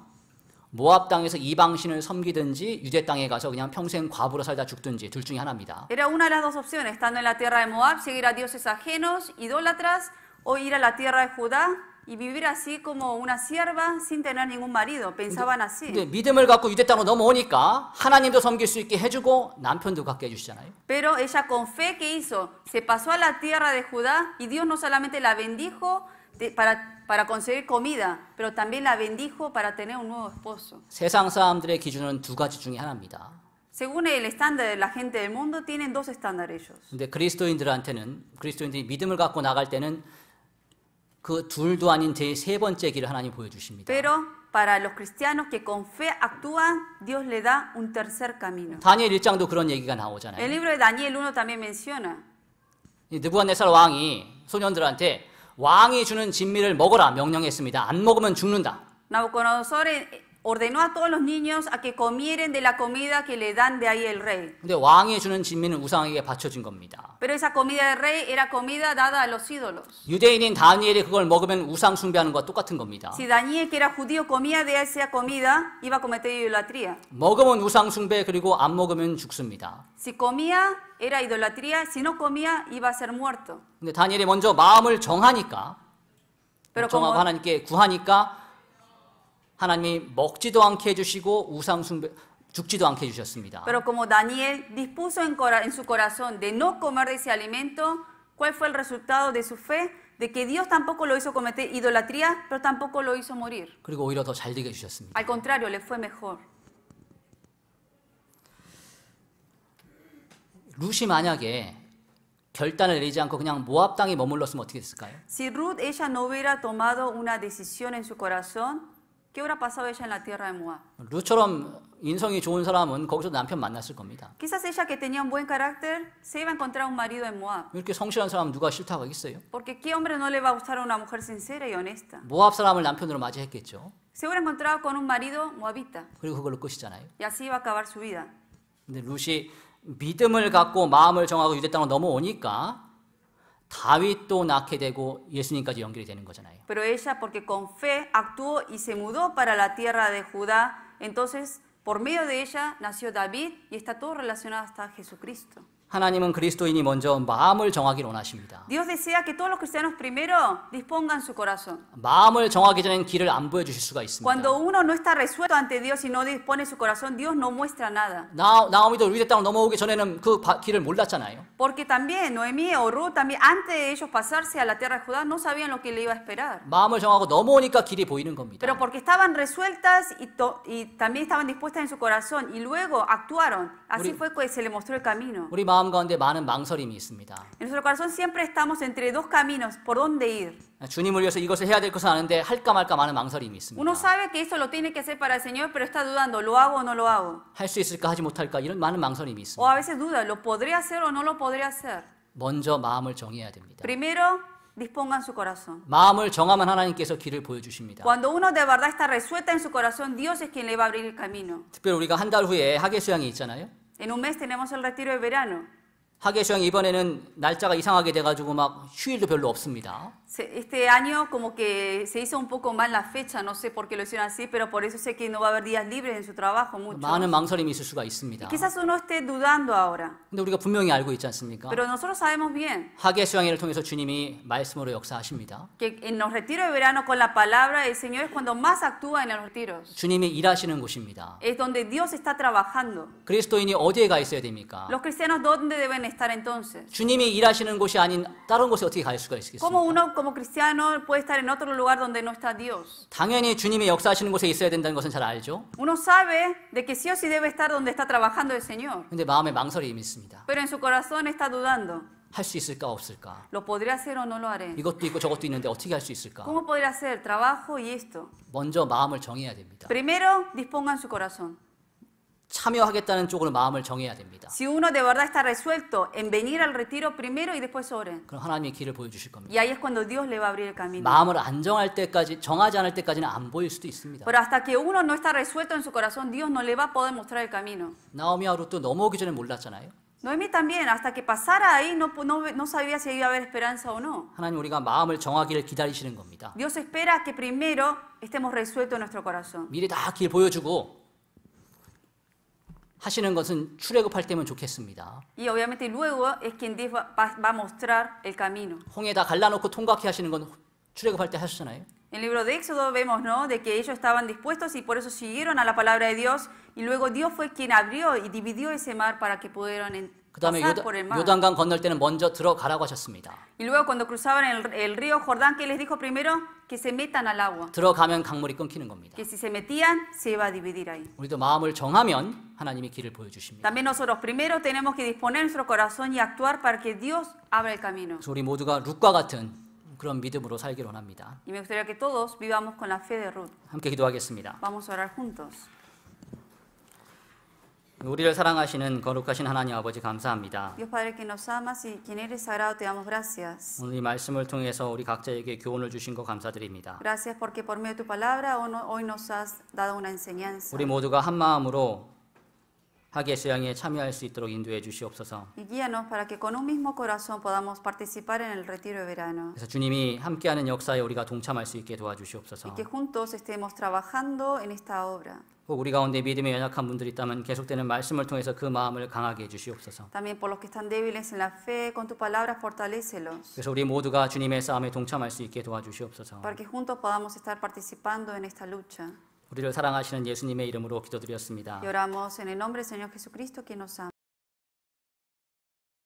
Speaker 1: 모압 땅에서 이방신을 섬기든지 유대 땅에 가서 그냥 평생 과부로 살다 죽든지 둘 중에 하나입니다.
Speaker 2: Era una de las dos opciones, estando en la tierra de Moab, seguir a dioses ajenos, idólatras, o ir a la tierra de Judá y vivir así como una sierva sin tener ningún marido. Pensaban así.
Speaker 1: 근데 믿음을 갖고 유대 땅으로 넘어오니까 하나님도 섬길 수 있게 해주고 남편도 갖게 해주시잖아요.
Speaker 2: Pero ella con fe que hizo, se pasó a la tierra de Judá y Dios no solamente la bendijo para conseguir comida, pero también la bendijo para tener un nuevo esposo.
Speaker 1: 세상 사람들의 기준은 두 가지 중에 하나입니다.
Speaker 2: Según el estándar de la gente del mundo, tienen dos estándares ellos.
Speaker 1: 근데 그리스도인들이 믿음을 갖고 나갈 때는 그 둘도 아닌 제3 번째 길을 하나님 보여주십니다.
Speaker 2: Pero para los cristianos que con fe actúan, Dios le da un tercer camino.
Speaker 1: 다니엘 1장도 그런 얘기가 나오잖아요.
Speaker 2: El libro de Daniel 1 también menciona.
Speaker 1: 느부갓네살 왕이 soñon들한테 왕이 주는 진미를 먹어라 명령했습니다. 안 먹으면 죽는다.
Speaker 2: Nabucodonosor ordenó a todos los niños a que comieran de la comida que le dan de ahí el rey.
Speaker 1: 근데 왕이 주는 진미는 우상에게 바쳐진 겁니다.
Speaker 2: Pero esa comida del rey era comida dada a los ídolos.
Speaker 1: 유대인인 다니엘이 그걸 먹으면 우상 숭배하는 것과 똑같은 겁니다.
Speaker 2: Si Daniel, que era judío, comía de esa comida, iba a cometer idolatría.
Speaker 1: 먹으면 우상 숭배 그리고 안 먹으면 죽습니다.
Speaker 2: Si comía, era idolatría. Si no comía, iba a ser muerto.
Speaker 1: 근데 다니엘이 먼저 마음을 정하니까,
Speaker 2: Pero
Speaker 1: 정하고
Speaker 2: como,
Speaker 1: 하나님께 구하니까 하나님이 먹지도 않게 해주시고 우상 숭배 죽지도 않게 해주셨습니다.
Speaker 2: pero como Daniel dispuso en su corazón de no comer de ese alimento, ¿cuál fue el resultado de su fe? De que Dios tampoco lo hizo cometer idolatría, pero tampoco lo hizo morir.
Speaker 1: 그리고 오히려 더 잘 되게 해주셨습니다.
Speaker 2: Al contrario, le fue mejor.
Speaker 1: 룻이 만약에 결단을 내리지 않고 그냥 모압 땅에 머물렀으면 어떻게 됐을까요?
Speaker 2: Si Ruth, ella no hubiera tomado una decisión en su corazón, ¿qué hubiera pasado ella en la tierra de Moab?
Speaker 1: 룻처럼 인성이 좋은 사람은 거기서 남편 만났을 겁니다.
Speaker 2: Quizás ella, que tenía un buen carácter, se iba a encontrar un marido en Moab.
Speaker 1: 이렇게 성실한 사람 누가 싫다고 하겠어요?
Speaker 2: Porque ¿qué hombre no le va a gustar a una mujer sincera y honesta?
Speaker 1: 모압 사람을 남편으로 맞이했겠죠.
Speaker 2: Se hubiera encontrado con un marido moabita
Speaker 1: 그리고 그걸로 끝이잖아요.
Speaker 2: y así iba a acabar su vida.
Speaker 1: 근데 룻이 믿음을 갖고 마음을 정하고 유대 땅으로 넘어오니까 다윗도 낳게 되고 예수님까지 연결이 되는 거잖아요.
Speaker 2: Pero ella, porque con fe actuó y se mudó para la tierra de Judá, entonces por medio de ella nació David y está todo relacionado hasta Jesucristo.
Speaker 1: 하나님은 그리스도인이 먼저 마음을 정하기를 원하십니다.
Speaker 2: Dios desea que todos los cristianos primero dispongan su corazón.
Speaker 1: 마음을 정하기 전에는 길을 안 보여주실 수가 있습니다.
Speaker 2: Cuando uno no está resuelto ante Dios y no dispone su corazón, Dios no muestra nada.
Speaker 1: 나오미도 유대 땅으로 넘어오기 전에는 그 길을 몰랐잖아요.
Speaker 2: Porque también Noemí o Ruth, también antes de ellos pasarse a la tierra de Judá, no sabían lo que le iba a esperar.
Speaker 1: 마음을 정하고 넘어오니까 길이 보이는 겁니다.
Speaker 2: Pero porque estaban resueltas y también estaban dispuestas en su corazón y luego actuaron, así fue que se le mostró el camino.
Speaker 1: 우리 마음 가운데 많은 망설임이 있습니다.
Speaker 2: En nuestro corazón siempre estamos entre dos caminos, por dónde ir.
Speaker 1: 주님을 위해서 이것을 해야 될 것을 아는데 할까 말까 많은 망설임이 있습니다.
Speaker 2: Uno sabe que eso lo tiene que hacer para el Señor, pero está dudando, ¿lo hago o no lo hago?
Speaker 1: 할 수 있을까 하지 못할까 이런 많은 망설임이 있습니다.
Speaker 2: O a veces duda, ¿lo podré hacer o no lo podré hacer?
Speaker 1: 먼저 마음을 정해야 됩니다.
Speaker 2: Primero, dispongan su corazón.
Speaker 1: 마음을 정하면 하나님께서 길을 보여주십니다.
Speaker 2: Cuando uno de verdad está resuelta en su corazón, Dios es quien le va a abrir el camino.
Speaker 1: 특별히 우리가 한 달 후에 학예 수양이 있잖아요.
Speaker 2: En un mes tenemos el retiro de verano.
Speaker 1: 학예 수양이 이번에는 날짜가 이상하게 돼가지고 막 휴일도 별로 없습니다.
Speaker 2: Este año como que se hizo un poco mal la fecha, no sé por qué lo hicieron así, pero por eso sé que no va a haber días libres en su trabajo mucho.
Speaker 1: 많은 망설임이 있을 수가 있습니다.
Speaker 2: Y quizás uno esté dudando ahora.
Speaker 1: 근데 우리가 분명히 알고 있지 않습니까?
Speaker 2: Pero nosotros sabemos bien
Speaker 1: 학예 수양회를 통해서 주님이 말씀으로 역사하십니다.
Speaker 2: que en los retiros de verano con la palabra el Señor es cuando más actúa en los retiros.
Speaker 1: 주님이 일하시는 곳입니다.
Speaker 2: Es donde Dios está trabajando.
Speaker 1: 그리스도인이 어디에 가 있어야 됩니까?
Speaker 2: Los cristianos, ¿dónde deben estar entonces?
Speaker 1: 주님이 일하시는 곳이 아닌 다른 곳에 어떻게 갈 수가 있겠습니까?
Speaker 2: ¿Cómo uno como cristiano puede estar en otro lugar donde no está Dios?
Speaker 1: 당연히 주님이 역사하시는 곳에 있어야 된다는 것은 잘 알죠.
Speaker 2: Uno sabe de que sí o sí debe estar donde está trabajando el Señor.
Speaker 1: 근데 마음에 망설임이 있습니다.
Speaker 2: Pero en su corazón está dudando.
Speaker 1: 할 수 있을까 없을까?
Speaker 2: ¿Lo podré hacer o no lo haré?
Speaker 1: 이것도 있고 저것도 있는데 어떻게 할 수 있을까?
Speaker 2: ¿Cómo podré hacer trabajo y esto?
Speaker 1: 먼저 마음을 정해야 됩니다.
Speaker 2: Primero, dispongan su corazón.
Speaker 1: 참여하겠다는 쪽으로 마음을 정해야 됩니다.
Speaker 2: Si uno de verdad está resuelto en venir al retiro primero y después oren.
Speaker 1: 그럼 하나님이 길을 보여주실 겁니다.
Speaker 2: Y ahí es cuando Dios le va a abrir el camino.
Speaker 1: 마음을 안 정할 때까지 정하지 않을 때까지는 안 보일 수도 있습니다.
Speaker 2: Pero hasta que uno no está resuelto en su corazón, Dios no le va a poder mostrar el camino.
Speaker 1: 나오미와 룻도 넘어오기 전에 몰랐잖아요.
Speaker 2: Noemí también, hasta que pasara ahí, no sabía si iba a haber esperanza o no.
Speaker 1: 하나님 우리가 마음을 정하기를 기다리시는 겁니다.
Speaker 2: Dios espera que primero estemos resueltos en nuestro corazón.
Speaker 1: 미리 다 길 보여주고 하시는 것은 출애굽할 때면 좋겠습니다.
Speaker 2: Y obviamente luego es quien Dios va a mostrar el camino.
Speaker 1: 홍해 다 갈라놓고 통과케 하시는 건 출애굽할 때 하셨잖아요.
Speaker 2: En el libro de Éxodo vemos, ¿no?, de que ellos estaban dispuestos y por eso siguieron a la palabra de Dios y luego Dios fue quien abrió y dividió ese mar para que pudieran
Speaker 1: 그다음에
Speaker 2: pasar por el mar.
Speaker 1: 요단강 건널 때는 먼저 들어가라고 하셨습니다.
Speaker 2: Y luego cuando cruzaban el río Jordán, ¿qué les dijo primero? Que se metan al agua.
Speaker 1: 들어가면 강물이 끊기는 겁니다.
Speaker 2: Que si se metían, se iba a dividir ahí.
Speaker 1: 우리도 마음을 정하면 하나님이 길을 보여주십니다.
Speaker 2: También nosotros primero tenemos que disponer nuestro corazón y actuar para que Dios abra el camino.
Speaker 1: 그래서 우리 모두가 룻과 같은 그런 믿음으로 살기를 원합니다.
Speaker 2: Y me gustaría que todos vivamos con la fe de Ruth.
Speaker 1: 함께 기도하겠습니다.
Speaker 2: Vamos a orar juntos.
Speaker 1: 우리를 사랑하시는 거룩하신 하나님 아버지 감사합니다.
Speaker 2: Dios Padre que nos amas y quien eres sagrado te damos gracias.
Speaker 1: 오늘 이 말씀을 통해서 우리 각자에게 교훈을 주신 거 감사드립니다.
Speaker 2: Gracias porque por medio de tu palabra hoy nos has dado una enseñanza.
Speaker 1: 우리 모두가 한 마음으로 학예 수양에 참여할 수 있도록 인도해 주시옵소서.
Speaker 2: Y guíanos para que con un mismo corazón podamos participar en el retiro de verano.
Speaker 1: 그래서 주님이 함께하는 역사에 우리가 동참할 수 있게 도와주시옵소서.
Speaker 2: Y que juntos estemos trabajando en esta obra.
Speaker 1: 혹 우리 가운데 믿음에 연약한 분들이 있다면 계속되는 말씀을 통해서 그 마음을 강하게 해주시옵소서.
Speaker 2: También por los que están débiles en la fe, con tu palabra fortalécelos.
Speaker 1: 그래서 우리 모두가 주님의 싸움에 동참할 수 있게 도와주시옵소서.
Speaker 2: Para que juntos podamos estar participando en esta lucha.
Speaker 1: 우리를 사랑하시는 예수님의 이름으로 기도드렸습니다.
Speaker 2: Y oramos en el nombre del Señor Jesucristo que nos ama.